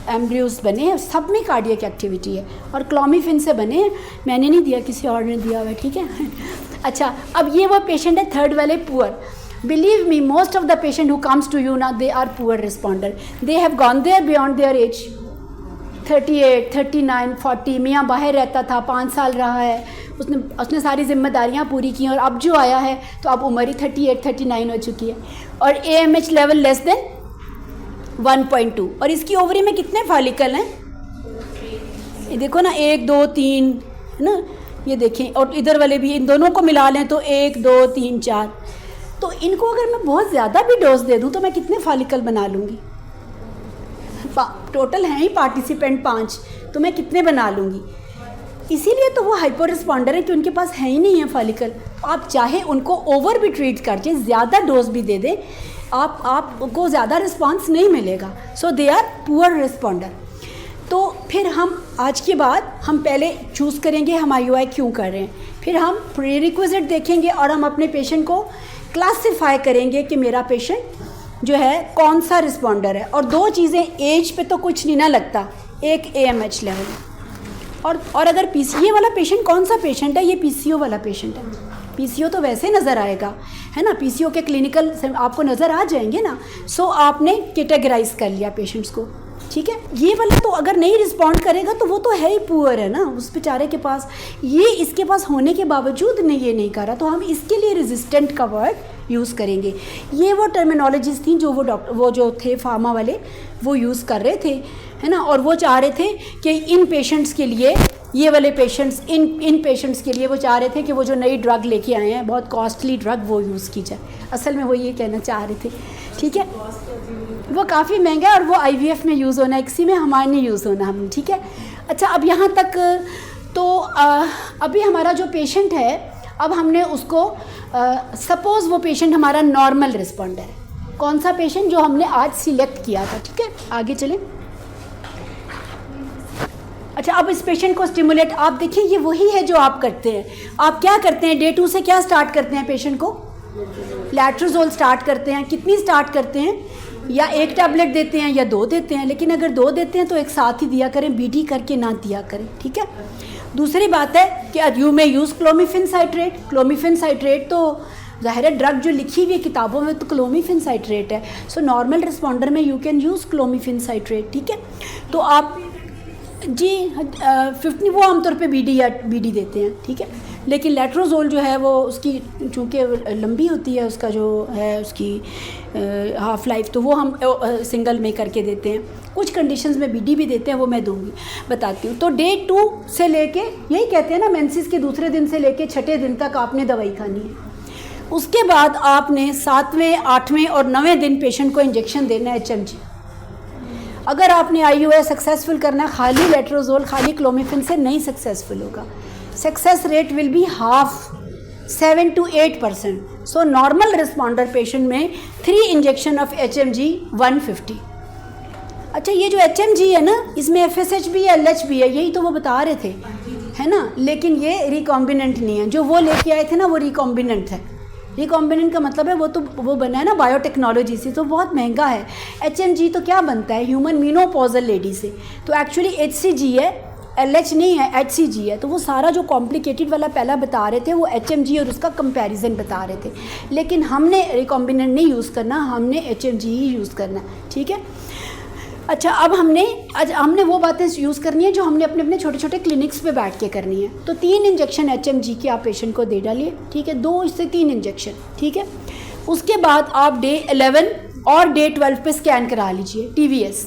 एम्ब्रियोज बने हैं, सब में कार्डियक एक्टिविटी है और क्लोमिफिन से बने हैं, मैंने नहीं दिया, किसी और ने दिया हुआ है, ठीक है। अच्छा, अब ये वो पेशेंट है थर्ड वाले, poor. Believe me, most of the patient who comes to you ना, they are poor responder, they have gone their beyond their age, 38, 39, 40। मियाँ बाहर रहता था, 5 साल रहा है, उसने सारी जिम्मेदारियाँ पूरी की और अब जो आया है तो अब उम्र ही 38, 39 हो चुकी है और AMH लेवल लेस देन 1.2। और इसकी ओवरी में कितने फॉलिकल हैं? ये देखो ना, 1, 2, 3 है ना, ये देखें। और इधर वाले भी, इन दोनों को मिला लें तो 1, 2, 3, 4। तो इनको अगर मैं बहुत ज़्यादा भी डोज दे दूँ तो मैं कितने फॉलिकल बना लूँगी? टोटल हैं ही पार्टिसिपेंट 5, तो मैं कितने बना लूँगी? इसीलिए तो वो हाइपर रिस्पॉन्डर है कि उनके पास है ही नहीं है फॉलिकल। आप चाहे उनको ओवर भी ट्रीट करके ज़्यादा डोज भी दे दें, आपको ज़्यादा रिस्पांस नहीं मिलेगा। सो दे आर पुअर रिस्पॉन्डर। तो फिर हम आज के बाद हम पहले चूज़ करेंगे हम IUI क्यों कर रहे हैं, फिर हम प्रीरिक्विजिट देखेंगे और हम अपने पेशेंट को क्लासिफाई करेंगे कि मेरा पेशेंट जो है कौन सा रिस्पॉन्डर है। और 2 चीज़ें, एज पे तो कुछ नहीं ना लगता, एक AMH लेवल, और अगर PCO वाला पेशेंट कौन सा पेशेंट है? ये PCO वाला पेशेंट है। PCO तो वैसे नज़र आएगा, है ना, PCO के क्लिनिकल आपको नज़र आ जाएंगे ना। सो आपने कैटेगराइज कर लिया पेशेंट्स को, ठीक है। ये वाला तो अगर नहीं रिस्पॉन्ड करेगा तो वो तो है ही पुअर है ना, उस बेचारे के पास, ये इसके पास होने के बावजूद ने ये नहीं करा, तो हम इसके लिए रेजिस्टेंट का वर्ड यूज़ करेंगे। ये वो टर्मिनोलॉजीज थी जो वो जो थे फार्मा वाले वो यूज़ कर रहे थे, है ना। और वो चाह रहे थे कि इन पेशेंट्स के लिए, ये वाले पेशेंट्स, इन पेशेंट्स के लिए वो चाह रहे थे कि वो जो नई ड्रग लेके आए हैं, बहुत कॉस्टली ड्रग, वो यूज़ की जाए। असल में वो ये कहना चाह रहे थे, ठीक है। वो काफ़ी महंगा है और वो IVF में यूज़ होना है, किसी में हमारे नहीं यूज़ होना हम, ठीक है। अच्छा, अब यहाँ तक तो अभी हमारा जो पेशेंट है, अब हमने उसको सपोज़ वो पेशेंट हमारा नॉर्मल रिस्पॉन्डर है, कौन सा पेशेंट जो हमने आज सिलेक्ट किया था, ठीक है। आगे चलें। अच्छा, अब इस पेशेंट को स्टिमुलेट, आप देखिए ये वही है जो आप करते हैं। आप क्या करते हैं, डे 2 से क्या स्टार्ट करते हैं पेशेंट को? लेट्रोजोल स्टार्ट करते हैं। कितनी स्टार्ट करते हैं? या 1 टैबलेट देते हैं या 2 देते हैं, लेकिन अगर 2 देते हैं तो एक साथ ही दिया करें, BD करके ना दिया करें, ठीक है। दूसरी बात है कि यू में यूज़ क्लोमिफिन साइट्रेट। क्लोमिफिन साइट्रेट तो ज़ाहिर है ड्रग जो लिखी हुई है किताबों में तो क्लोमिफिन साइट्रेट है। सो नॉर्मल रिस्पॉन्डर में यू कैन यूज़ क्लोमिफिन साइट्रेट, ठीक है। तो आप जी 50 वो आमतौर पे BD देते हैं, ठीक है। लेकिन लेट्रोजोल जो है वो उसकी चूँकि लंबी होती है, उसका जो है उसकी हाफ़ लाइफ, तो वो हम सिंगल में करके देते हैं। कुछ कंडीशंस में BD भी देते हैं, वो मैं बताती हूँ। तो डे 2 से लेके, यही कहते हैं ना, मेंसेस के दूसरे दिन से लेके 6ठे दिन तक आपने दवाई खानी है। उसके बाद आपने 7वें, 8वें और 9वें दिन पेशेंट को इंजेक्शन देना है HMG। अगर आपने IUI सक्सेसफुल करना है, खाली लेट्रोजोल, खाली क्लोमिफिन से नहीं सक्सेसफुल होगा। Success rate will be half, 7 to 8%। So normal responder patient में 3 इंजेक्शन ऑफ HMG 150। अच्छा, ये जो HMG है ना, इसमें FSH भी है, LH भी है, यही तो वो बता रहे थे, है ना। लेकिन ये रिकॉम्बिनेंट नहीं है, जो वो लेके आए थे ना वो रिकॉम्बिनेंट है। रिकॉम्बिनेंट का मतलब है वो बना है ना बायोटेक्नोलॉजी से, तो बहुत महंगा है। HMG तो क्या बनता है, ह्यूमन मीनोपॉजल लेडी से, तो एक्चुअली HCG है, LH नहीं है, HCG है। तो वो सारा जो कॉम्प्लिकेटेड वाला पहला बता रहे थे वो HMG और उसका कंपैरिजन बता रहे थे, लेकिन हमने रिकॉम्बिनेंट नहीं यूज़ करना, हमने HMG ही यूज़ करना, ठीक है। अच्छा, अब हमने वो बातें यूज़ करनी है जो हमने अपने छोटे छोटे क्लिनिक्स पे बैठ के करनी है। तो 3 इंजेक्शन HMG के आप पेशेंट को दे डालिए, ठीक है, 2 से 3 इंजेक्शन, ठीक है। उसके बाद आप डे 11 और डे 12 पे स्कैन करा लीजिए, TVS।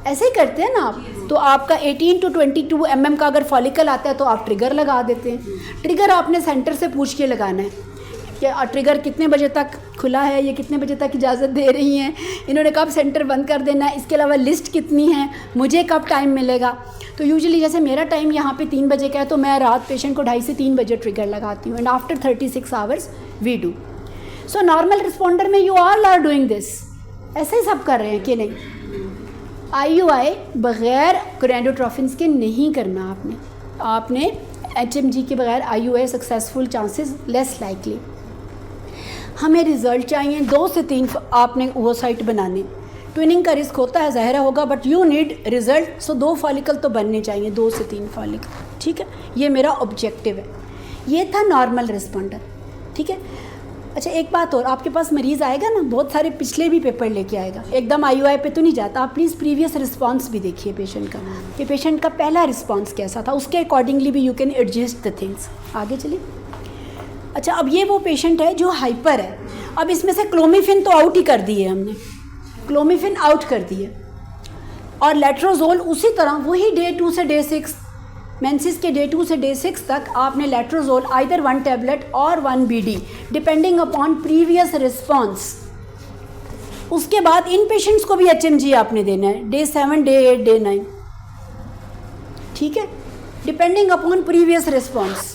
ऐसे ही करते हैं ना आप। तो आपका 18 to 22 mm का अगर फॉलिकल आता है तो आप ट्रिगर लगा देते हैं। ट्रिगर आपने सेंटर से पूछ के लगाना है कि ट्रिगर कितने बजे तक खुला है, ये कितने बजे तक इजाज़त दे रही हैं, इन्होंने कब सेंटर बंद कर देना है, इसके अलावा लिस्ट कितनी है, मुझे कब टाइम मिलेगा। तो यूजुअली जैसे मेरा टाइम यहाँ पे 3 बजे का है तो मैं रात पेशेंट को 2:30 से 3 बजे ट्रिगर लगाती हूँ, and after 36 hours we do. So normal responder में you all are doing this, ऐसे ही सब कर रहे हैं कि नहीं। IUI बग़ैर कोरिएंडोट्रोपिन्स के नहीं करना आपने HMG के बगैर IUI successful chances less likely. हमें रिज़ल्ट चाहिए 2 से 3 आपने ओवोसाइट बनाने। ट्विनिंग का रिस्क होता है, ज़ाहिर होगा, but you need result. So 2 follicle तो बनने चाहिए, 2 से 3 फॉलिकल, ठीक है। ये मेरा ऑब्जेक्टिव है। ये था नॉर्मल रिस्पॉन्डर, ठीक है। अच्छा एक बात और, आपके पास मरीज़ आएगा ना, बहुत सारे पिछले भी पेपर लेके आएगा, एकदम IUI पे तो नहीं जाता। आप प्लीज़ प्रीवियस रिस्पांस भी देखिए पेशेंट का, कि पेशेंट का पहला रिस्पांस कैसा था, उसके अकॉर्डिंगली भी you can adjust the things. आगे चलिए। अच्छा अब ये वो पेशेंट है जो हाइपर है। अब इसमें से क्लोमिफिन तो आउट ही कर दिए हमने, क्लोमिफिन आउट कर दिए, और लेट्रोजोल उसी तरह वही डे 2 से डे 6, मेंसिस के डे 2 से डे 6 तक आपने लेट्रोजोल आइदर 1 टैबलेट और 1 BD depending upon previous response. उसके बाद इन पेशेंट्स को भी HMG आपने देना है डे 7, डे 8, डे 9, ठीक है, डिपेंडिंग अपॉन प्रीवियस रिस्पॉन्स,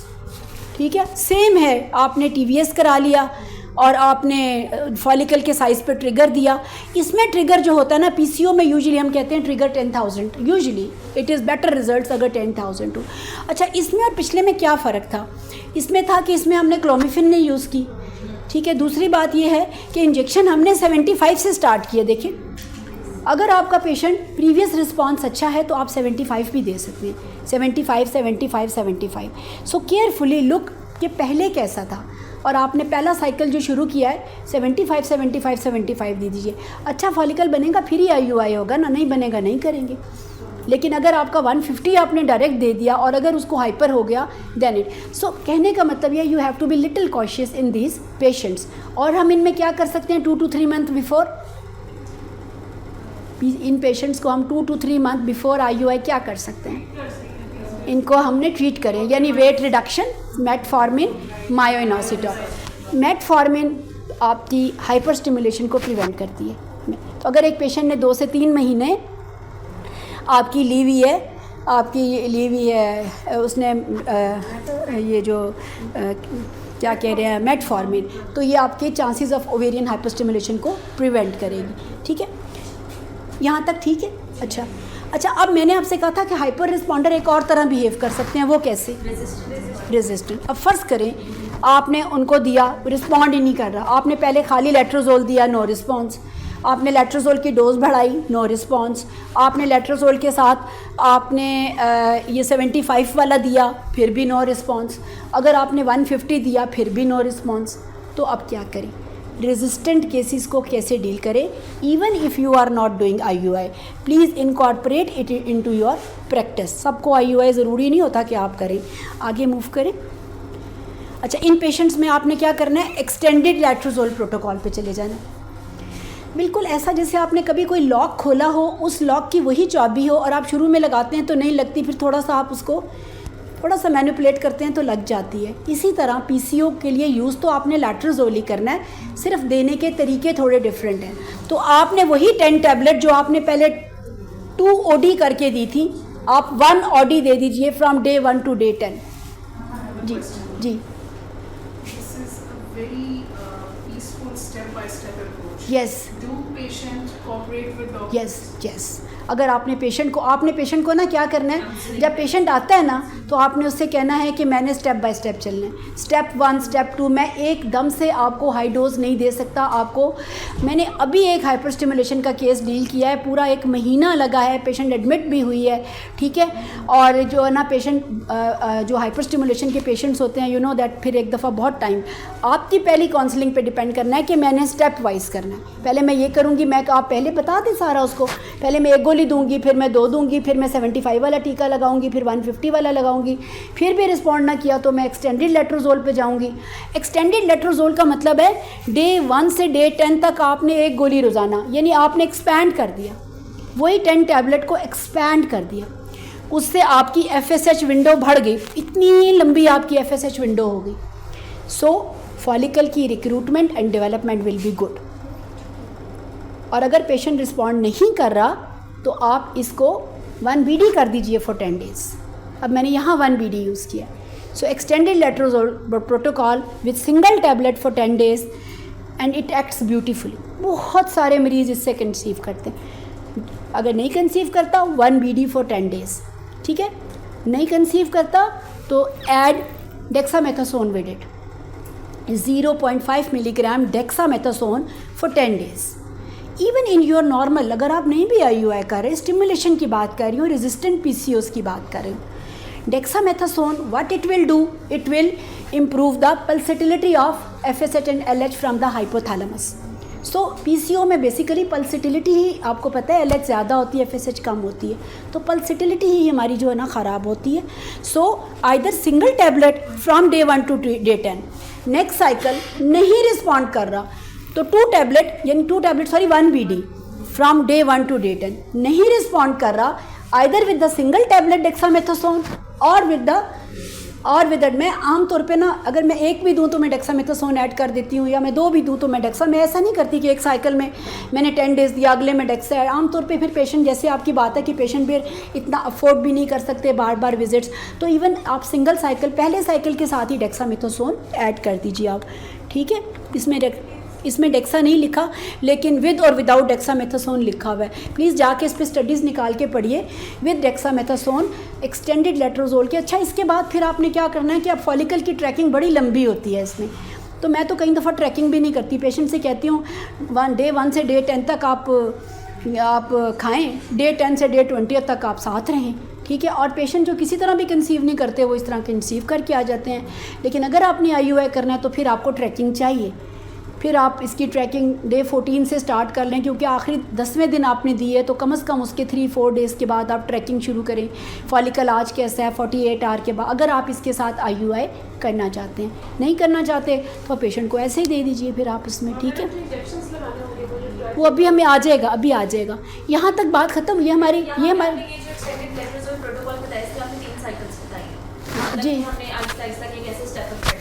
ठीक है। सेम है, आपने TVS करा लिया और आपने फॉलिकल के साइज़ पे ट्रिगर दिया। इसमें ट्रिगर जो होता है ना, PCO में यूजुअली हम कहते हैं trigger 10,000, usually it is better results अगर 10,000 हो। अच्छा इसमें और पिछले में क्या फ़र्क था? इसमें था कि इसमें हमने क्लोमिफिन नहीं यूज़ की, ठीक है। दूसरी बात ये है कि इंजेक्शन हमने 75 से स्टार्ट किया। देखिए अगर आपका पेशेंट प्रीवियस रिस्पॉन्स अच्छा है तो आप 75 भी दे सकते हैं, 75, 75, 75। सो केयरफुली लुक कि पहले कैसा था, और आपने पहला साइकिल जो शुरू किया है 75, 75, 75 दे दीजिए। अच्छा फॉलिकल बनेगा फिर ही IUI होगा ना, नहीं बनेगा नहीं करेंगे। लेकिन अगर आपका 150 आपने डायरेक्ट दे दिया और अगर उसको हाइपर हो गया देन इट। सो कहने का मतलब ये you have to be little cautious in these patients. और हम इनमें क्या कर सकते हैं 2 to 3 month before, in patients को हम 2 to 3 मंथ बिफोर IUI क्या कर सकते हैं, इनको हमने ट्रीट करें, यानी वेट रिडक्शन, मेटफॉर्मिन, मायोइनोसिटॉल। मेटफॉर्मिन आपकी हाइपर स्टिमुलेशन को प्रिवेंट करती है। तो अगर एक पेशेंट ने 2 से 3 महीने आपकी ली हुई है उसने ये जो क्या कह रहे हैं मेटफॉर्मिन, तो ये आपके chances of ovarian hyper stimulation को प्रिवेंट करेगी, ठीक है। यहाँ तक ठीक है। अच्छा अब मैंने आपसे कहा था कि हाइपर रिस्पॉन्डर एक और तरह बिहेव कर सकते हैं, वो कैसे? रेजिस्टेंट। अब फ़र्ज़ करें आपने उनको दिया, रिस्पॉन्ड ही नहीं कर रहा, आपने पहले खाली लेट्रोजोल दिया, नो रिस्पॉन्स, आपने लेट्रोजोल की डोज बढ़ाई, नो रिस्पॉन्स, आपने लेट्रोजोल के साथ आपने ये 75 वाला दिया, फिर भी नो रिस्पॉन्स, अगर आपने 150 दिया फिर भी नो रिस्पॉन्स। तो अब क्या करें? रेजिस्टेंट केसेस को कैसे डील करें? Even if you are not doing IUI, please incorporate it into your practice. सबको IUI ज़रूरी नहीं होता कि आप करें। आगे मूव करें। अच्छा इन पेशेंट्स में आपने क्या करना है, एक्सटेंडेड लेट्रोजोल प्रोटोकॉल पे चले जाना। बिल्कुल ऐसा जैसे आपने कभी कोई लॉक खोला हो, उस लॉक की वही चाबी हो और आप शुरू में लगाते हैं तो नहीं लगती, फिर थोड़ा सा आप उसको थोड़ा सा मैनिपुलेट करते हैं तो लग जाती है। इसी तरह PCO के लिए यूज़ तो आपने लेट्रोजोल ही करना है, सिर्फ देने के तरीके थोड़े डिफरेंट हैं। तो आपने वही 10 टैबलेट जो आपने पहले 2 OD करके दी थी, आप 1 OD दे दीजिए फ्रॉम डे 1 to डे 10। जी This is a very peaceful step-by-step approach. Yes. Do patient cooperate with doctors? Yes. अगर आपने पेशेंट को ना क्या करना है, जब पेशेंट आता है ना तो आपने उससे कहना है कि मैंने स्टेप बाय स्टेप चलना है। स्टेप 1, स्टेप 2, मैं एकदम से आपको हाई डोज नहीं दे सकता। आपको मैंने अभी एक हाइपर स्टिमुलेशन का केस डील किया है, पूरा 1 महीना लगा है, पेशेंट एडमिट भी हुई है, ठीक है। और जो है ना पेशेंट जो हाइपर स्टिमुलेशन के पेशेंट्स होते हैं, यू नो दैट, फिर एक दफ़ा बहुत टाइम आपकी पहली काउंसलिंग पे डिपेंड करना है कि मैंने स्टेप वाइज करना है। पहले मैं ये करूँगी, मैं आप पहले बता दें सारा उसको, पहले मैं 1 गोली दूंगी, फिर मैं 2 दूंगी, फिर मैं 75 वाला टीका लगाऊंगी, फिर 150 वाला लगाऊंगी, फिर भी रिस्पॉन्ड ना किया तो मैं एक्सटेंडेड लेट्रोजोल पे जाऊंगी। एक्सटेंडेड लेट्रोजोल का मतलब है डे 1 से डे 10 तक आपने 1 गोली रोज़ाना, यानी आपने एक्सपैंड कर दिया। वही 10 टैबलेट को एक्सपैंड कर दिया, उससे आपकी FSH विंडो बढ़ गई, इतनी लंबी आपकी FSH विंडो हो गई। सो फॉलिकल की recruitment and development will be good. और अगर पेशेंट रिस्पॉन्ड नहीं कर रहा तो आप इसको 1 BD कर दीजिए फॉर 10 डेज। अब मैंने यहाँ 1 BD यूज़ किया। So extended letrozole protocol with single tablet for 10 days and it acts beautifully. बहुत सारे मरीज़ इससे कंसीव करते हैं। अगर नहीं कंसीव करता 1 BD फॉर 10 डेज, ठीक है। नहीं कंसीव करता तो add dexamethasone with it, 0.5 milligram dexamethasone for 10 days. Even in your normal, अगर आप नहीं भी IUI कर रहे, स्टिमुलेशन की बात कर रही हूँ, रेजिस्टेंट PCOS की बात कर रही हूँ, dexamethasone what it will do, it will improve the pulsatility of FSH and LH from the hypothalamus. So PCO में बेसिकली पल्सेटिलिटी ही, आपको पता है LH ज़्यादा होती है, FSH कम होती है, तो पल्सेटिलिटी ही हमारी जो है ना ख़राब होती है। So either single tablet from day 1 to day 10, next cycle नहीं रिस्पॉन्ड कर रहा तो 2 टैबलेट यानी 1 BD from day 1 to day 10, नहीं रिस्पॉन्ड कर रहा either with the single tablet dexamethasone or with the मैं आमतौर पे ना, अगर मैं 1 भी दूँ तो मैं डेक्सामेथासोन ऐड कर देती हूँ, या मैं 2 भी दूँ तो मैं डेक्सा, मैं ऐसा नहीं करती कि एक साइकिल में मैंने 10 डेज दिया अगले में डेक्सा है। आमतौर पे फिर पेशेंट, जैसे आपकी बात है कि पेशेंट फिर इतना अफोर्ड भी नहीं कर सकते बार बार विजिट्स, तो इवन आप सिंगल साइकिल, पहले साइकिल के साथ ही डेक्सामेथासोन ऐड कर दीजिए आप, ठीक है। इसमें डेक्सा नहीं लिखा, लेकिन विद और विदाउट डेक्सामेथासोन लिखा हुआ है। प्लीज़ जाके इस पर स्टडीज़ निकाल के पढ़िए, विद डेक्सामेथासोन एक्सटेंडेड लेट्रोजोल के। अच्छा, इसके बाद फिर आपने क्या करना है कि आप फॉलिकल की ट्रैकिंग बड़ी लंबी होती है इसमें, तो मैं तो कई दफ़ा ट्रैकिंग भी नहीं करती, पेशेंट से कहती हूँ डे 1 से डे 10 तक आप खाएँ, डे 10 से डे 20 तक आप साथ रहें, ठीक है। और पेशेंट जो किसी तरह भी कंसीव नहीं करते वो इस तरह कंसीव करके आ जाते हैं। लेकिन अगर आपने IUI करना है तो फिर आपको ट्रैकिंग चाहिए, फिर आप इसकी ट्रैकिंग डे 14 से स्टार्ट कर लें, क्योंकि आखिरी 10वें दिन आपने दी है तो कम से कम उसके 3-4 डेज़ के बाद आप ट्रैकिंग शुरू करें। फॉलिकल आज कैसा है 48 आवर के बाद, अगर आप इसके साथ IUI करना चाहते हैं। नहीं करना चाहते तो पेशेंट को ऐसे ही दे दीजिए फिर आप इसमें, ठीक है। वो अभी हमें आ जाएगा, यहाँ तक बात ख़त्म। ये हमारी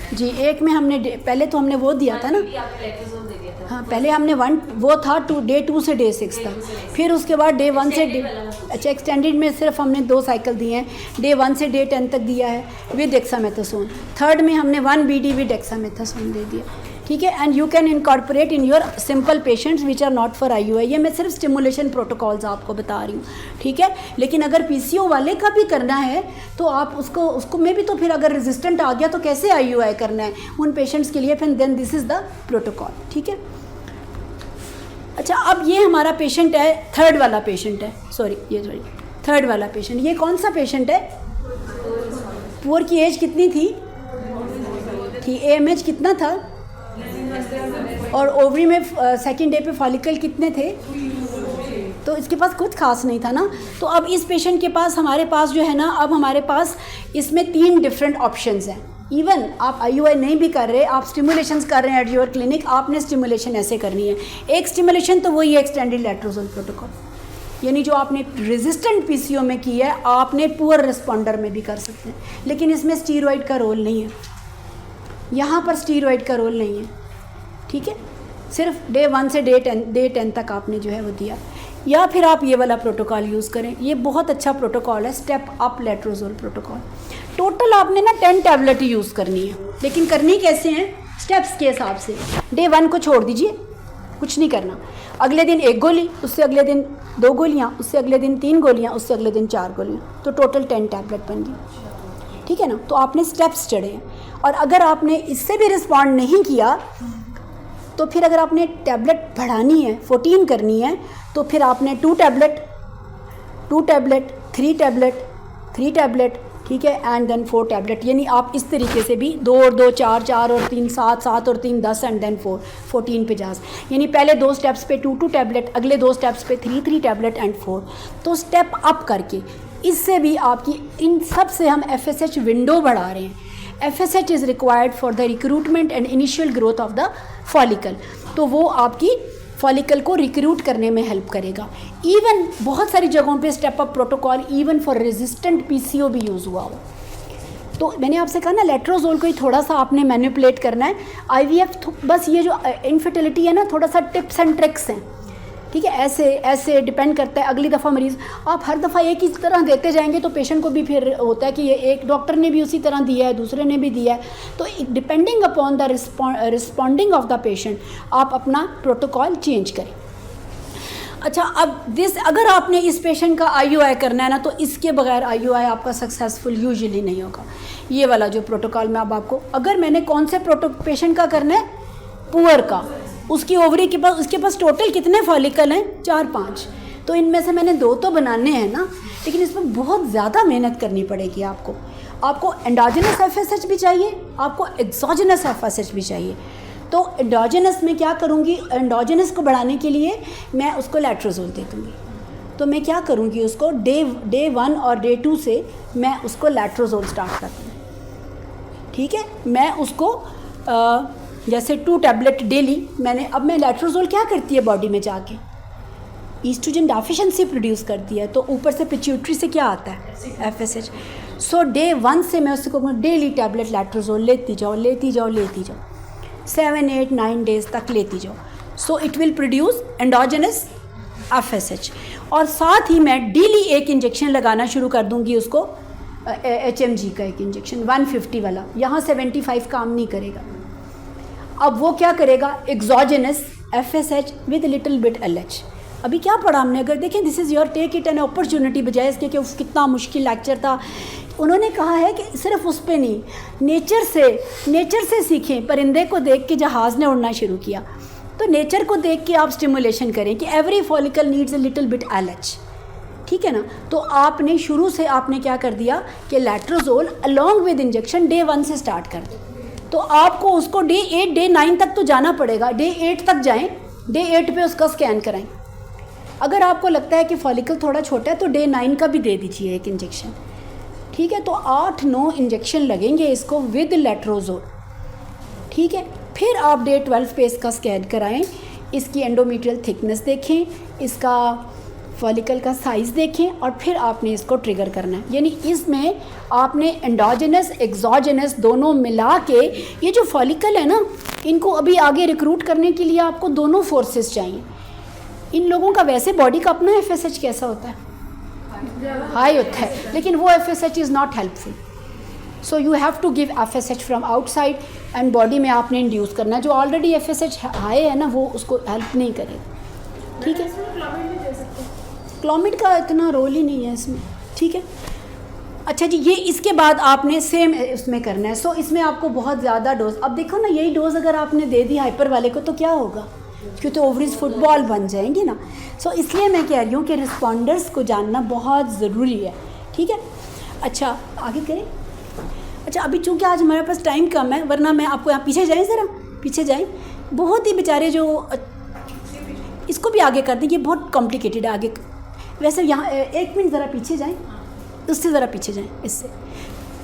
जी एक में हमने पहले तो हमने वो दिया था ना, हाँ पहले हमने वो था डे 2 से डे 6 था, फिर उसके बाद डे 1 से अच्छा एक्सटेंडेड में सिर्फ हमने 2 साइकिल दिए हैं, डे 1 से डे 10 तक दिया है विद डेक्सामेथासोन। थर्ड में हमने 1 BD विद डेक्सामेथासोन दे दिया, ठीक है। And you can incorporate in your simple patients which are not for IUI। ये मैं सिर्फ स्टिमुलेशन प्रोटोकॉल्स आपको बता रही हूँ, ठीक है। लेकिन अगर PCO वाले का भी करना है तो आप उसको में भी, तो फिर अगर रेजिस्टेंट आ गया तो कैसे IUI करना है उन पेशेंट्स के लिए, फिर then this is the protocol, ठीक है। अच्छा, अब ये हमारा पेशेंट है, थर्ड वाला पेशेंट है, ये कौन सा पेशेंट है? पुअर की एज कितनी थी? AMH कितना था? और ओवरी में सेकेंड डे पे फॉलिकल कितने थे? तो इसके पास कुछ खास नहीं था ना। तो अब इस पेशेंट के पास हमारे पास जो है ना, अब हमारे पास इसमें 3 डिफरेंट ऑप्शंस हैं। इवन आप IUI नहीं भी कर रहे, आप स्टिमुलेशंस कर रहे हैं एट योर क्लिनिक, आपने स्टिमुलेशन ऐसे करनी है। एक स्टिमुलेशन तो वही है एक्सटेंडेड लेट्रोजोल प्रोटोकॉल, यानी जो आपने रेजिस्टेंट PCO में की है आपने पुअर रिस्पॉन्डर में भी कर सकते हैं, लेकिन इसमें स्टीरॉइड का रोल नहीं है, यहाँ पर स्टीरॉइड का रोल नहीं है, ठीक है। सिर्फ डे 1 से डे 10 तक आपने जो है वो दिया। या फिर आप ये वाला प्रोटोकॉल यूज़ करें, ये बहुत अच्छा प्रोटोकॉल है, step up letrozole protocol. Total आपने ना 10 टैबलेट ही यूज़ करनी है, लेकिन करनी कैसे हैं? स्टेप्स के हिसाब से। डे 1 को छोड़ दीजिए, कुछ नहीं करना, अगले दिन 1 गोली, उससे अगले दिन 2 गोलियाँ, उससे अगले दिन 3 गोलियाँ, उससे अगले दिन 4 गोलियाँ, तो टोटल 10 टैबलेट बन गई, ठीक है ना। तो आपने स्टेप्स चढ़े हैं। और अगर आपने इससे भी रिस्पॉन्ड नहीं किया तो फिर अगर आपने टैबलेट बढ़ानी है, 14 करनी है, तो फिर आपने 2 टैबलेट, 3 टैबलेट, ठीक है, एंड देन 4 टैबलेट। यानी आप इस तरीके से भी 2 और 2 4, 4 और 3 7, 7 और 3 10 एंड देन 4, 14 पे जा। यानी पहले 2 स्टेप्स पे 2 टैबलेट, अगले 2 स्टेप्स पे 3 टैबलेट एंड 4। तो स्टेप अप करके इससे भी आपकी, इन सब से हम FSH विंडो बढ़ा रहे हैं। FSH is required for the recruitment and initial growth of the follicle. तो वो आपकी फॉलिकल को रिक्रूट करने में हेल्प करेगा। इवन बहुत सारी जगहों पे step up protocol even for resistant PCO भी यूज़ हुआ हो। तो मैंने आपसे कहा ना लेट्रोजोल को ही थोड़ा सा आपने मैनिपुलेट करना है। आईवीएफ बस ये जो इनफर्टिलिटी है ना, थोड़ा सा टिप्स एंड ट्रिक्स हैं, ठीक है, ऐसे ऐसे डिपेंड करता है। अगली दफ़ा मरीज़ आप हर दफ़ा एक ही तरह देते जाएंगे तो पेशेंट को भी फिर होता है कि ये एक डॉक्टर ने भी उसी तरह दिया है, दूसरे ने भी दिया है, तो depending upon the responding of the patient आप अपना प्रोटोकॉल चेंज करें। अच्छा, अब अगर आपने इस पेशेंट का आईयूआई करना है ना, तो इसके बगैर आईयूआई आपका सक्सेसफुल यूजुअली नहीं होगा। ये वाला जो प्रोटोकॉल मैं अब आपको, अगर मैंने कौन से पेशेंट का करना है, पुअर का, उसकी ओवरी के पास, उसके पास टोटल कितने फॉलिकल हैं, 4-5, तो इनमें से मैंने 2 तो बनाने हैं ना, लेकिन इसमें बहुत ज़्यादा मेहनत करनी पड़ेगी आपको एंडोजेनस एफएसएच भी चाहिए, आपको एक्सोजेनस एफएसएच भी चाहिए। तो एंडोजेनस में क्या करूँगी, एंडोजेनस को बढ़ाने के लिए मैं उसको लेट्रोजोल दे दूँगी। तो मैं क्या करूँगी, उसको डे 1 और डे 2 से मैं उसको लेट्रोजोल स्टार्ट करती हूँ, ठीक है। मैं उसको जैसे 2 टैबलेट डेली अब मैं लेट्रोजोल क्या करती है बॉडी में जाके, ईस्ट्रोजन डेफिशिएंसी प्रोड्यूस करती है, तो ऊपर से पिट्यूटरी से क्या आता है, एफएसएच। सो डे 1 से मैं उसको डेली टैबलेट लेट्रोजोल लेती जाओ 7, 8, 9 डेज तक लेती जाओ। So it will produce endogenous FSH. और साथ ही मैं डेली एक इंजेक्शन लगाना शुरू कर दूंगी उसको, HMG का एक इंजेक्शन 150 वाला, यहाँ 75 काम नहीं करेगा। अब वो क्या करेगा, exogenous FSH with little bit LH। अभी क्या पढ़ा हमने, अगर देखें, this is your take it an opportunity, बजाय इसके कि कितना मुश्किल लेक्चर था। उन्होंने कहा है कि सिर्फ उस पे नहीं, नेचर से सीखें। परिंदे को देख के जहाज़ ने उड़ना शुरू किया, तो नेचर को देख के आप स्टिमुलेशन करें कि every follicle needs a little bit LH, ठीक है ना। तो आपने शुरू से आपने क्या कर दिया कि letrozole along with injection day 1 से स्टार्ट कर दो। तो आपको उसको डे 8, डे 9 तक तो जाना पड़ेगा, डे 8 तक जाएं, डे 8 पे उसका स्कैन कराएं। अगर आपको लगता है कि फॉलिकल थोड़ा छोटा है तो डे 9 का भी दे दीजिए एक इंजेक्शन, ठीक है। तो 8-9 इंजेक्शन लगेंगे इसको विद लेट्रोजोल, ठीक है। फिर आप डे 12 पे इसका स्कैन कराएं, इसकी एंडोमेट्रियल थिकनेस देखें, इसका फॉलिकल का साइज़ देखें, और फिर आपने इसको ट्रिगर करना है। यानी इसमें आपने एंडोजेनस एक्सोजेनस दोनों मिला के, ये जो फॉलिकल है ना, इनको अभी आगे रिक्रूट करने के लिए आपको दोनों फोर्सेस चाहिए। इन लोगों का वैसे बॉडी का अपना एफएसएच कैसा होता है, हाई होता है, लेकिन वो FSH is not helpful. So you have to give FSH from outside, and body में आपने इंड्यूस करना है। जो ऑलरेडी एफएसएच हाई है ना, वो उसको हेल्प नहीं करेगा, ठीक है। क्लोमिड का इतना रोल ही नहीं है इसमें, ठीक है। अच्छा जी, ये इसके बाद आपने सेम इसमें करना है। सो इसमें आपको बहुत ज़्यादा डोज, अब देखो ना, यही डोज अगर आपने दे दी हाइपर वाले को तो क्या होगा, क्यों तो ओवरीज फुटबॉल बन जाएंगी ना। सो इसलिए मैं कह रही हूँ कि रिस्पॉन्डर्स को जानना बहुत ज़रूरी है, ठीक है। अच्छा, आगे करें। अच्छा, अभी चूँकि आज हमारे पास टाइम कम है, वरना मैं आपको यहाँ पीछे जाएँ, ज़रा पीछे जाएँ। बहुत ही बेचारे जो, इसको भी आगे कर दें, ये बहुत कॉम्प्लिकेटेड है आगे। वैसे यहाँ 1 मिनट ज़रा पीछे जाएँ, उससे ज़रा पीछे जाएँ, इससे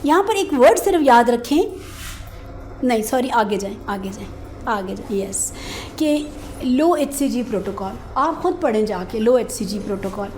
यहाँ पर एक वर्ड सिर्फ याद रखें, नहीं सॉरी, आगे जाएँ, यस, कि लो HCG प्रोटोकॉल आप खुद पढ़ें जाके, लो HCG प्रोटोकॉल,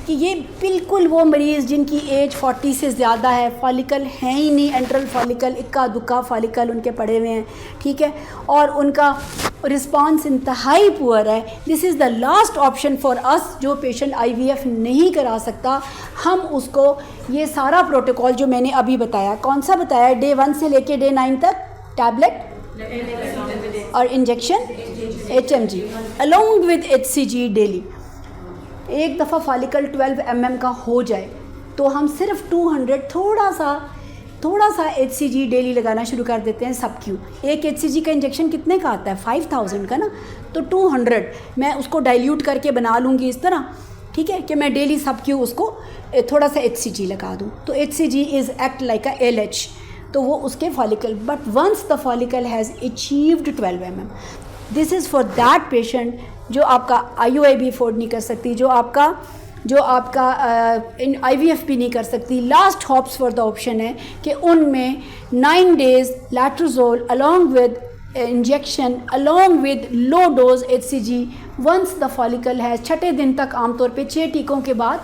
कि ये बिल्कुल वो मरीज़ जिनकी एज 40 से ज़्यादा है, फॉलिकल हैं ही नहीं, एंट्रल फॉलिकल, इक्का दुक्का फॉलिकल उनके पड़े हुए हैं, ठीक है, और उनका रिस्पांस इंतहाई पुअर है। This is the last option for us. जो पेशेंट IVF नहीं करा सकता, हम उसको ये सारा प्रोटोकॉल जो मैंने अभी बताया, कौन सा बताया, डे 1 से लेके डे 9 तक टैबलेट और injection HMG along with HCG daily. एक दफ़ा फॉलिकल 12 mm का हो जाए तो हम सिर्फ 200 थोड़ा सा HCG डेली लगाना शुरू कर देते हैं सब क्यू। एक HCG का इंजेक्शन कितने का आता है, 5000 का ना, तो 200 मैं उसको डाइल्यूट करके बना लूँगी इस तरह, ठीक है, कि मैं डेली सब क्यू उसको थोड़ा सा HCG लगा दूँ। तो HCG is act like a LH, तो वो उसके follicle, but once the follicle has achieved 12 mm, this is for that patient जो आपका IUI भी अफोर्ड नहीं कर सकती, जो आपका IVF भी नहीं कर सकती। Last hops for the option है कि उनमें 9 days letrozole along with injection along with low dose HCG once the follicle has, छठे दिन तक आमतौर पे 6 टीकों के बाद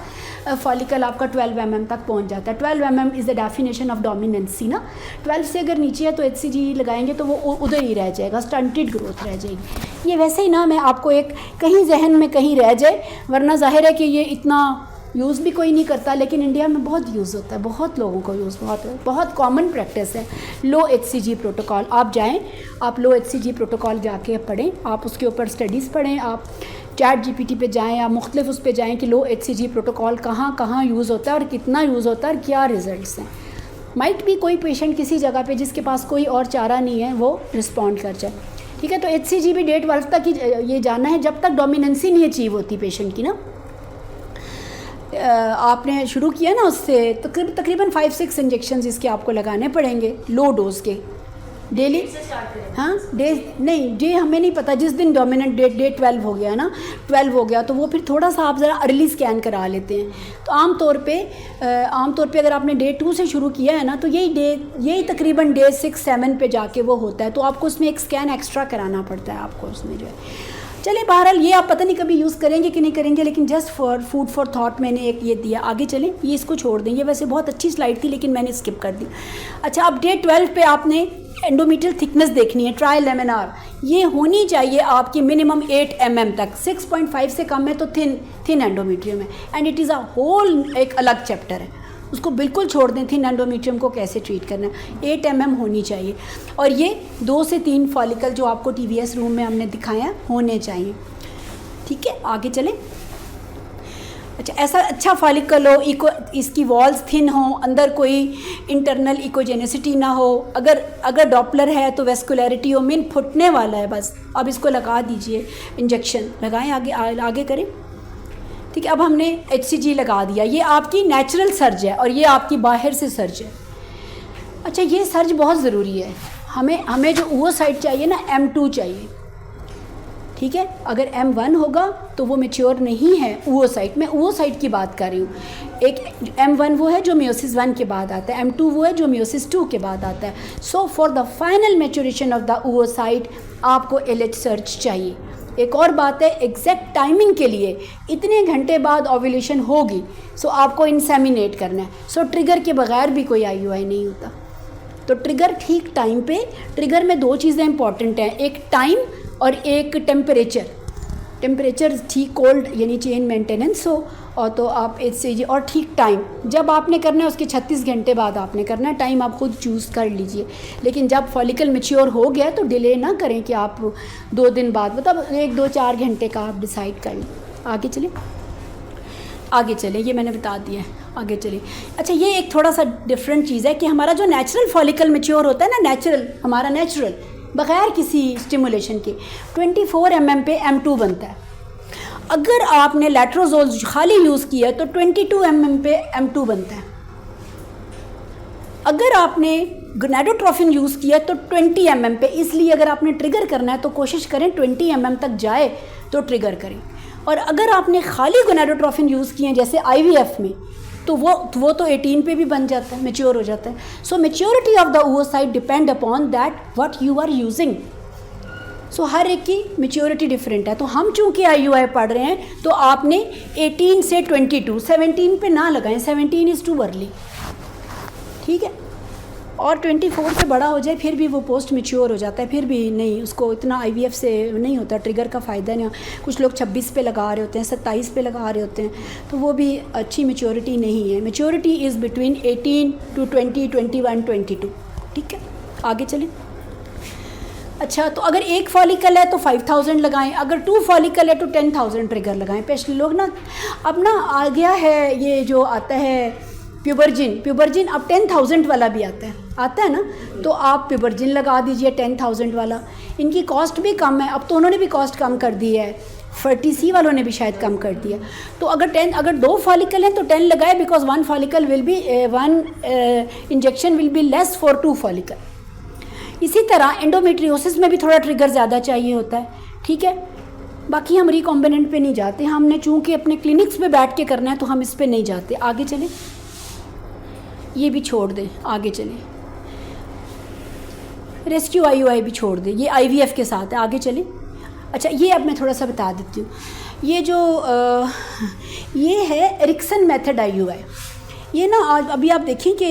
फॉलिकल आपका 12 mm तक पहुंच जाता है। 12 mm is the definition of dominancy ना। 12 से अगर नीचे है तो HCG लगाएंगे तो वो उधर ही रह जाएगा, स्टंटेड ग्रोथ रह जाएगी। ये वैसे ही नाम है, आपको एक कहीं जहन में कहीं रह जाए, वरना जाहिर है कि ये इतना यूज़ भी कोई नहीं करता, लेकिन इंडिया में बहुत यूज़ होता है, बहुत लोगों को यूज़ बहुत कॉमन प्रैक्टिस है। लो HCG प्रोटोकॉल, आप जाएं, आप लो HCG प्रोटोकॉल जाके पढ़ें, आप उसके ऊपर स्टडीज़ पढ़ें, आप ChatGPT पे जाएं या मुख्तलिफ उस पे जाएं कि लो HCG प्रोटोकॉल कहाँ कहाँ यूज़ होता है और कितना यूज़ होता है और क्या रिज़ल्ट्स हैं। माइट भी कोई पेशेंट किसी जगह पे जिसके पास कोई और चारा नहीं है वो रिस्पॉन्ड कर जाए, ठीक है। तो HCG भी डे 12 तक ही ये जानना है, जब तक डोमिनेंसी नहीं अचीव होती पेशेंट की ना। आपने शुरू किया ना उससे तकरीबन 5-6 इंजेक्शंस इसके आपको लगाने पड़ेंगे लो डोज के डेली। हाँ डे नहीं, डे हमें नहीं पता, जिस दिन डोमिनेंट डे 12 हो गया ना, 12 हो गया तो वो फिर थोड़ा सा आप ज़रा अर्ली स्कैन करा लेते हैं। तो आमतौर पे अगर आपने डे 2 से शुरू किया है ना तो यही तकरीबन डे 6-7 पे जाके वो होता है, तो आपको उसमें एक स्कैन एक्स्ट्रा कराना पड़ता है आपको उसमें जो है। चलिए बहरहाल ये आप पता नहीं कभी यूज़ करेंगे कि नहीं करेंगे, लेकिन just for food for thought मैंने एक ये दिया। आगे चलें, ये इसको छोड़ दें, ये वैसे बहुत अच्छी स्लाइड थी लेकिन मैंने स्किप कर दी। अच्छा, अब डे 12 पे आपने एंडोमेट्रियल थिकनेस देखनी है, ट्रायल MNR ये होनी चाहिए आपकी मिनिमम 8 mm तक, 6.5 से कम है तो थिन एंडोमेट्रियम है, and it is a whole एक अलग चैप्टर है, उसको बिल्कुल छोड़ दें। थिन एंडोमेट्रियम को कैसे ट्रीट करना है, 8 mm होनी चाहिए, और ये 2 से 3 फॉलिकल जो आपको TVS रूम में हमने दिखाया होने चाहिए, ठीक है। आगे चलें। अच्छा, ऐसा अच्छा फॉलिकल हो, इसकी वॉल्स थिन हो, अंदर कोई इंटरनल इकोजेनेसिटी ना हो, अगर डॉपलर है तो वेस्कुलरिटी हो, मीन फुटने वाला है बस, अब इसको लगा दीजिए, इंजेक्शन लगाएं, आगे करें, ठीक है। अब हमने HCG लगा दिया, ये आपकी नेचुरल सर्ज है और ये आपकी बाहर से सर्ज है। अच्छा, ये सर्ज बहुत ज़रूरी है, हमें जो oocyte चाहिए ना M2 चाहिए, ठीक है। अगर M1 होगा तो वो मेच्योर नहीं है oocyte, मैं oocyte की बात कर रही हूँ। एक M1 वो है जो meiosis 1 के बाद आता है, M2 वो है जो meiosis 2 के बाद आता है। So for the final maturation of the oocyte आपको LH सर्च चाहिए। एक और बात है, एग्जैक्ट टाइमिंग के लिए इतने घंटे बाद ओव्यूलेशन होगी, सो आपको इंसेमिनेट करना है। सो ट्रिगर के बगैर भी कोई IUI नहीं होता, तो ट्रिगर ठीक टाइम पे। ट्रिगर में 2 चीज़ें इंपॉर्टेंट हैं, एक टाइम और एक टेम्परेचर ठीक कोल्ड यानी चेन मेंटेनेंस हो, और तो आप HCG और ठीक टाइम जब आपने करना है उसके 36 घंटे बाद आपने करना है, टाइम आप खुद चूज़ कर लीजिए। लेकिन जब फॉलिकल मैच्योर हो गया तो डिले ना करें कि आप 2 दिन बाद, मतलब 1-2-4 घंटे का आप डिसाइड कर लें। आगे चले, ये मैंने बता दिया है, आगे चलिए। अच्छा, ये एक थोड़ा सा डिफरेंट चीज़ है कि हमारा जो नेचुरल फॉलिकल मैच्योर होता है ना, हमारा नेचुरल बग़ैर किसी स्टिमुलेशन के 24 mm पे M2 बनता है। अगर आपने लेट्रोजोल खाली यूज़ किया तो 22 mm पे M2 बनता है। अगर आपने गोनाडोट्रोफिन यूज़ किया तो 20 mm पे, इसलिए अगर आपने ट्रिगर करना है तो कोशिश करें 20 mm तक जाए तो ट्रिगर करें। और अगर आपने खाली गोनाडोट्रोफिन यूज़ किए जैसे IVF में, तो वो तो 18 पे भी बन जाता है, मैच्योर हो जाता है। So maturity of the oocyte depend upon that what you are using. So हर एक की मैच्योरिटी डिफरेंट है। तो हम चूँकि IUI पढ़ रहे हैं तो आपने 18 से 22, 17 पे ना लगाएं, 17 इज़ टू अर्ली, ठीक है। और 24 से बड़ा हो जाए फिर भी वो पोस्ट मैच्योर हो जाता है, फिर भी नहीं, उसको इतना IVF से नहीं होता, ट्रिगर का फ़ायदा नहीं। कुछ लोग 26 पे लगा रहे होते हैं, 27 पे लगा रहे होते हैं, तो वो भी अच्छी मैच्योरिटी नहीं है। मैच्योरिटी इज़ बिटवीन 18 to 20, 21, 22, ठीक है। आगे चलें। अच्छा, तो अगर एक फॉलिकल है तो 5000 लगाएं, अगर 2 फॉलिकल है तो 10,000 ट्रिगर लगाएं। पेशेंट लोग ना अब ना आ गया है ये जो आता है प्यूबर्जिन अब 10,000 वाला भी आता है ना, तो आप प्यूबर्जिन लगा दीजिए 10,000 वाला। इनकी कॉस्ट भी कम है, अब तो उन्होंने भी कॉस्ट कम कर दी है, फर्टीसी वालों ने भी शायद कम कर दिया। तो अगर 2 फॉलिकल हैं तो 10 लगाए, because 1 follicle will be 1 injection will be less for 2 follicle. इसी तरह एंडोमेट्रियोसिस में भी थोड़ा ट्रिगर ज़्यादा चाहिए होता है, ठीक है। बाकी हम रिकॉम्बिनेंट पे नहीं जाते, हमने चूँकि अपने क्लिनिक्स पे बैठ के करना है तो हम इस पे नहीं जाते। आगे चलें, ये भी छोड़ दें, आगे चलें। रेस्क्यू IUI भी छोड़ दें, ये IVF के साथ है। आगे चलें। अच्छा, ये अब मैं थोड़ा सा बता देती हूँ। ये जो ये है एरिक्सन मेथड IUI। ये ना आज अभी आप देखें कि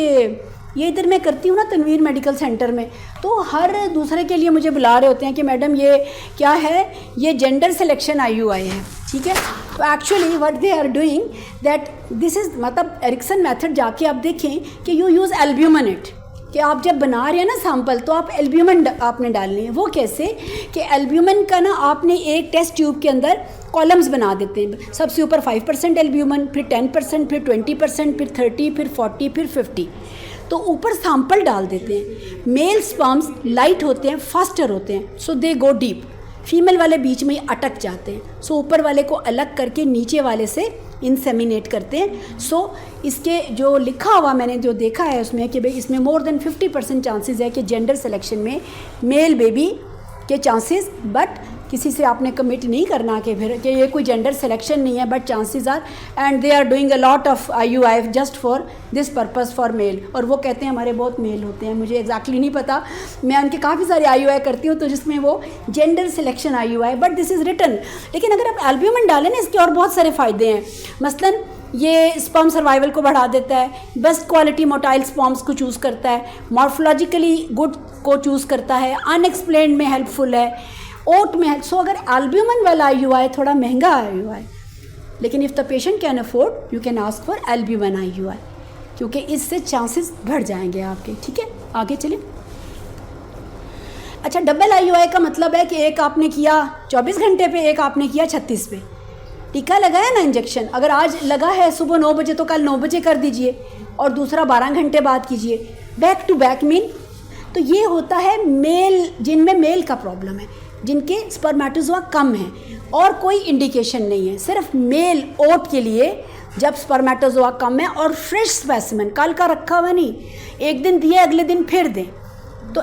ये इधर मैं करती हूँ ना तनवीर मेडिकल सेंटर में, तो हर दूसरे के लिए मुझे बुला रहे होते हैं कि मैडम ये क्या है, ये जेंडर सिलेक्शन IUI है, ठीक है। तो actually what they are doing that this is मतलब एरिक्सन मेथड जाके आप देखें कि यू यूज़ एल्ब्यूमिनेट, कि आप जब बना रहे हैं ना सैंपल तो आप एल्ब्यूमिन आपने डालनी है। वो कैसे कि एल्ब्यूमिन का ना आपने एक टेस्ट ट्यूब के अंदर कॉलम्स बना देते हैं। सबसे ऊपर 5% एल्ब्यूमिन, फिर 10%, फिर 20%, फिर 30, फिर 40, फिर 50, तो ऊपर सैंपल डाल देते हैं। मेल स्पर्म्स लाइट होते हैं, फास्टर होते हैं, सो दे गो डीप। फीमेल वाले बीच में ही अटक जाते हैं, सो ऊपर वाले को अलग करके नीचे वाले से इंसेमिनेट करते हैं। सो इसके जो लिखा हुआ मैंने जो देखा है उसमें कि भाई इसमें मोर देन 50% चांसेस है कि जेंडर सिलेक्शन में मेल बेबी के चांसेस, बट किसी से आपने कमिट नहीं करना कि फिर कि ये कोई जेंडर सिलेक्शन नहीं है, but chances are, and they are doing a lot of IUI just for this purpose for male. और वो कहते हैं हमारे बहुत मेल होते हैं, मुझे एग्जैक्टली नहीं पता, मैं उनके काफ़ी सारे IUI करती हूँ तो जिसमें वो gender selection IUI, but this is written. लेकिन अगर आप एल्ब्यूमिन डालें ना, इसके और बहुत सारे फ़ायदे हैं। मसलन ये स्पर्म सर्वाइवल को बढ़ा देता है, बेस्ट क्वालिटी मोटाइल स्पर्म्स को चूज़ करता है, मॉर्फोलॉजिकली गुड को चूज़ करता है, अनएक्सप्लेन्ड में हेल्पफुल है, ओट में है। सो अगर एल्ब्यूमिन वाला IUI थोड़ा महंगा IUI, लेकिन if the patient can afford you can ask for albumin IUI, क्योंकि इससे चांसेस बढ़ जाएंगे आपके, ठीक है। आगे चलें। अच्छा, डबल IUI का मतलब है कि एक आपने किया 24 घंटे पे, एक आपने किया 36 पे। टीका लगाया ना, इंजेक्शन अगर आज लगा है सुबह 9 बजे तो कल 9 बजे कर दीजिए, और दूसरा 12 घंटे बाद कीजिए, बैक टू बैक मीन। तो ये होता है मेल, जिनमें मेल का प्रॉब्लम है, जिनके स्पर्मेटोजोआ कम है और कोई इंडिकेशन नहीं है, सिर्फ मेल ओट के लिए जब स्पर्मेटोजोआ कम है और फ्रेश स्पेसिमेन कल का रखा हुआ नहीं, एक दिन दिए अगले दिन फिर दें तो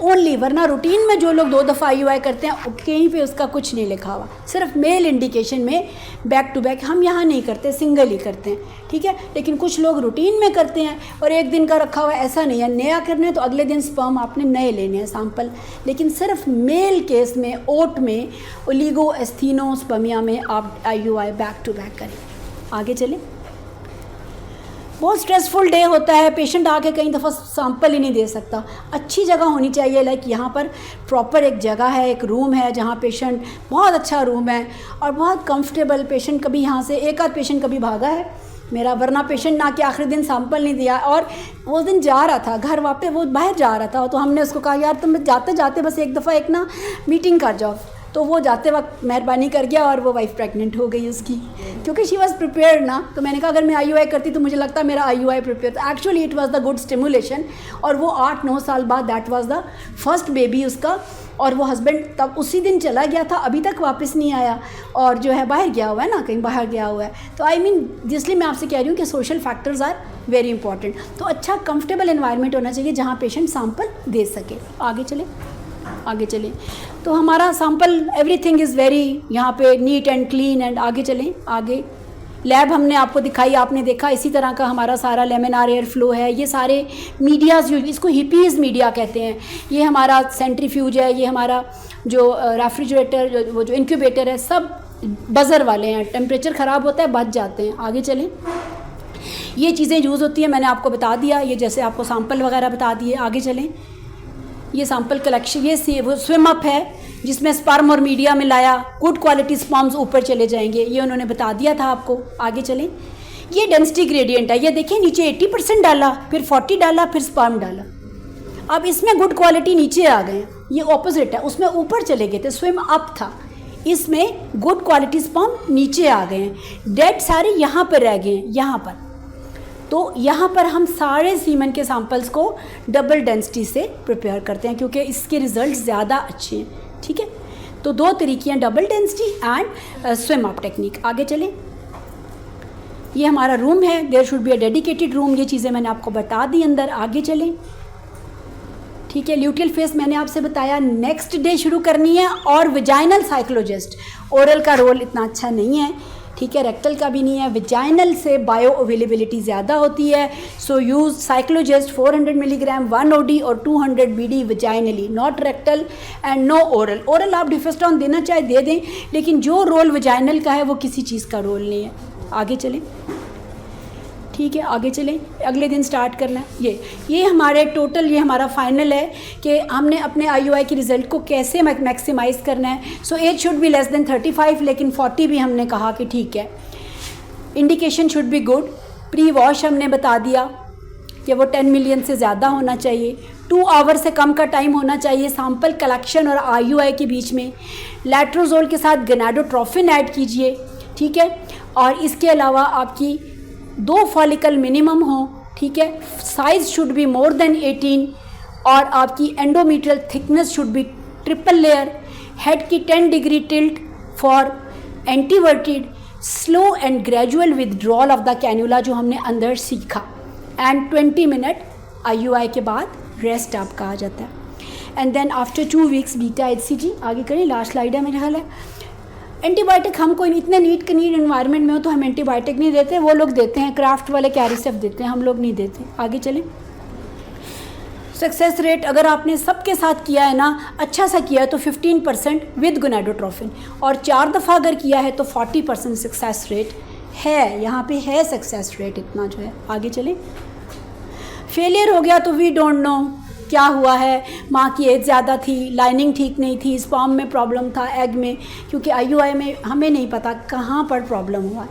ओनली, वरना रूटीन में जो लोग 2 दफ़ा IUI करते हैं कहीं पे उसका कुछ नहीं लिखा हुआ, सिर्फ मेल इंडिकेशन में बैक टू बैक। हम यहाँ नहीं करते, सिंगल ही करते हैं, ठीक है। लेकिन कुछ लोग रूटीन में करते हैं और एक दिन का रखा हुआ, ऐसा नहीं है। नया करने तो अगले दिन स्पर्म आपने नए लेने हैं सैंपल, लेकिन सिर्फ मेल केस में ओट में ओलिगोएस्थेनोस्पर्मिया में आप IUI बैक टू बैक करें। आगे चलें। बहुत स्ट्रेसफुल डे होता है, पेशेंट आके कई दफ़ा सैंपल ही नहीं दे सकता। अच्छी जगह होनी चाहिए, लाइक यहाँ पर प्रॉपर एक जगह है, एक रूम है जहाँ पेशेंट, बहुत अच्छा रूम है और बहुत कंफर्टेबल। पेशेंट कभी यहाँ से, एक आध पेशेंट कभी भागा है मेरा, वरना पेशेंट ना कि आखिरी दिन सैंपल नहीं दिया, और वो दिन जा रहा था घर वापस, वो बाहर जा रहा था, तो हमने उसको कहा यार तुम जाते जाते बस एक दफ़ा एक ना मीटिंग कर जाओ, तो वो जाते वक्त मेहरबानी कर गया और वो वाइफ प्रेग्नेंट हो गई उसकी, क्योंकि शी वॉज प्रिपेयर्ड ना। तो मैंने कहा अगर मैं IUI करती तो मुझे लगता मेरा IUI प्रिपेयर था। Actually it was the good stimulation, और वो 8-9 साल बाद that was the first baby उसका, और वो हस्बैंड तब उसी दिन चला गया था, अभी तक वापस नहीं आया, और जो है बाहर गया हुआ है ना, कहीं बाहर गया हुआ है। तो आई मीन जिसलिए मैं आपसे कह रही हूँ कि social factors are very important. तो अच्छा कंफर्टेबल एनवायरनमेंट होना चाहिए जहाँ पेशेंट सैंपल दे सके। आगे चले, आगे चलें। तो हमारा सैंपल एवरीथिंग इज़ वेरी यहाँ पे नीट एंड क्लीन एंड। आगे चलें। आगे लैब हमने आपको दिखाई, आपने देखा इसी तरह का हमारा सारा लेमिनार एयर फ्लो है। ये सारे मीडियाज़, इसको हिपीज़ मीडिया कहते हैं। ये हमारा सेंट्रीफ्यूज है, ये हमारा जो रेफ्रिजरेटर, वो जो इंक्यूबेटर है, सब बज़र वाले हैं। टेम्परेचर ख़राब होता है, बच जाते हैं। आगे चलें। ये चीज़ें यूज़ होती हैं, मैंने आपको बता दिया। ये जैसे आपको सैंपल वगैरह बता दिए। आगे चलें। ये सैंपल कलेक्शन, ये वो स्विम अप है जिसमें स्पर्म और मीडिया मिलाया, गुड क्वालिटी स्पर्म्स ऊपर चले जाएंगे, ये उन्होंने बता दिया था आपको। आगे चलें। ये डेंसिटी ग्रेडियंट है, ये देखिए नीचे 80% डाला, फिर 40 डाला, फिर स्पर्म डाला। अब इसमें गुड क्वालिटी नीचे आ गए, ये ऑपोजिट है, उसमें ऊपर चले गए थे, स्विम अप था, इसमें गुड क्वालिटी स्पर्म नीचे आ गए हैं, डेड सारे यहाँ पर रह गए हैं, यहाँ पर। तो यहाँ पर हम सारे सीमन के सैंपल्स को डबल डेंसिटी से प्रिपेयर करते हैं क्योंकि इसके रिजल्ट ज़्यादा अच्छे हैं। ठीक है, तो दो तरीके हैं, double density and swim up technique. आगे चलें। ये हमारा रूम है, there should be a dedicated room, ये चीज़ें मैंने आपको बता दी अंदर। आगे चलें। ठीक है, ल्यूटियल फेस मैंने आपसे बताया नेक्स्ट डे शुरू करनी है। और विजाइनल साइक्लोजिस्ट, ओरल का रोल इतना अच्छा नहीं है। ठीक है, रेक्टल का भी नहीं है। विजाइनल से बायो अवेलेबिलिटी ज़्यादा होती है, so use Cyclogest 400 milligram 1 OD और 200 BD vaginally, not rectal and no oral. Oral आप डिफेस्टॉन देना चाहे दे दें, लेकिन जो रोल विजाइनल का है वो किसी चीज़ का रोल नहीं है। आगे चलें, ठीक है, आगे चलें, अगले दिन स्टार्ट करना है। ये हमारे टोटल, ये हमारा फाइनल है कि हमने अपने IUI के रिज़ल्ट को कैसे मैक्सिमाइज़ करना है। So age should be less than 35, लेकिन 40 भी हमने कहा कि ठीक है। Indication should be good. Pre wash हमने बता दिया कि वो 10 मिलियन से ज़्यादा होना चाहिए। 2 आवर से कम का टाइम होना चाहिए सैम्पल कलेक्शन और IUI के बीच में। लैट्रोजोल के साथ गनाडोट्रोफिन ऐड कीजिए, ठीक है। और इसके अलावा आपकी 2 फॉलिकल मिनिमम हो, ठीक है। Size should be more than 18 और आपकी endometrial thickness should be triple layer. Head की 10 degree tilt for anteverted, slow and gradual withdrawal of the cannula जो हमने अंदर सीखा, एंड 20 मिनट IUI के बाद रेस्ट आपका आ जाता है। And then after 2 weeks beta HCG। आगे करें, लास्ट स्लाइड है मेरे ख्याल है। एंटीबायोटिक हम कोई इतने नीट इन्वायरमेंट में हो तो हम एंटीबायोटिक नहीं देते, वो लोग देते हैं, क्राफ्ट वाले कैरिसेफ देते हैं, हम लोग नहीं देते। आगे चलें। सक्सेस रेट अगर आपने सबके साथ किया है ना, अच्छा सा किया है तो 15% विद गोनाडोट्रोफिन, और 4 दफ़ा अगर किया है तो 40% सक्सेस रेट है। यहाँ पे है सक्सेस रेट इतना जो है। आगे चलें। फेलियर हो गया तो वी डोंट नो क्या हुआ है। माँ की एज ज़्यादा थी, लाइनिंग ठीक नहीं थी, स्पर्म में प्रॉब्लम था, एग में, क्योंकि IUI में हमें नहीं पता कहाँ पर प्रॉब्लम हुआ है।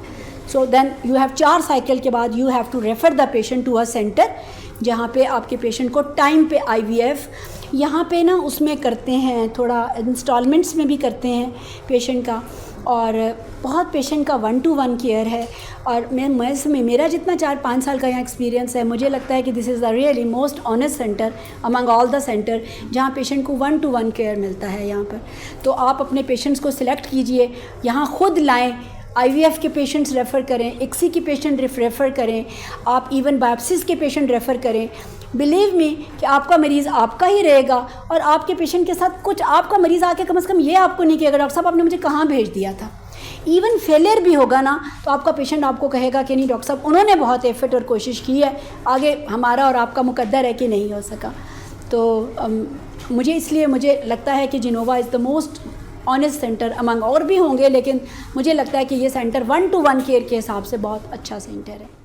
So then you have 4 cycle के बाद you have to refer the patient to a centre जहाँ पे आपके पेशेंट को टाइम पे IVF यहाँ पे ना उसमें करते हैं, थोड़ा इंस्टॉलमेंट्स में भी करते हैं पेशेंट का, और बहुत पेशेंट का 1-to-1 केयर है। और मेरा जितना 4-5 साल का यहाँ एक्सपीरियंस है, मुझे लगता है कि this is the really most honest centre among all the centre जहाँ पेशेंट को 1-to-1 केयर मिलता है यहाँ पर। तो आप अपने पेशेंट्स को सिलेक्ट कीजिए, यहाँ खुद लाएँ, IVF के पेशेंट्स रेफ़र करें, ICSI के पेशेंट रेफ़र करें, आप इवन बायोप्सिस के पेशेंट रेफ़र करें। बिलीव मी कि आपका मरीज़ आपका ही रहेगा, और आपके पेशेंट के साथ कुछ आपका मरीज़ आके कम से कम ये आपको नहीं कहेगा डॉक्टर साहब आपने मुझे कहाँ भेज दिया था। इवन फेलियर भी होगा ना तो आपका पेशेंट आपको कहेगा कि नहीं डॉक्टर साहब उन्होंने बहुत एफर्ट और कोशिश की है, आगे हमारा और आपका मुकद्दर है कि नहीं हो सका। तो मुझे लगता है कि जिनोवा is the most honest centre among, और भी होंगे लेकिन मुझे लगता है कि ये सेंटर 1-to-1 केयर के हिसाब से बहुत अच्छा सेंटर है।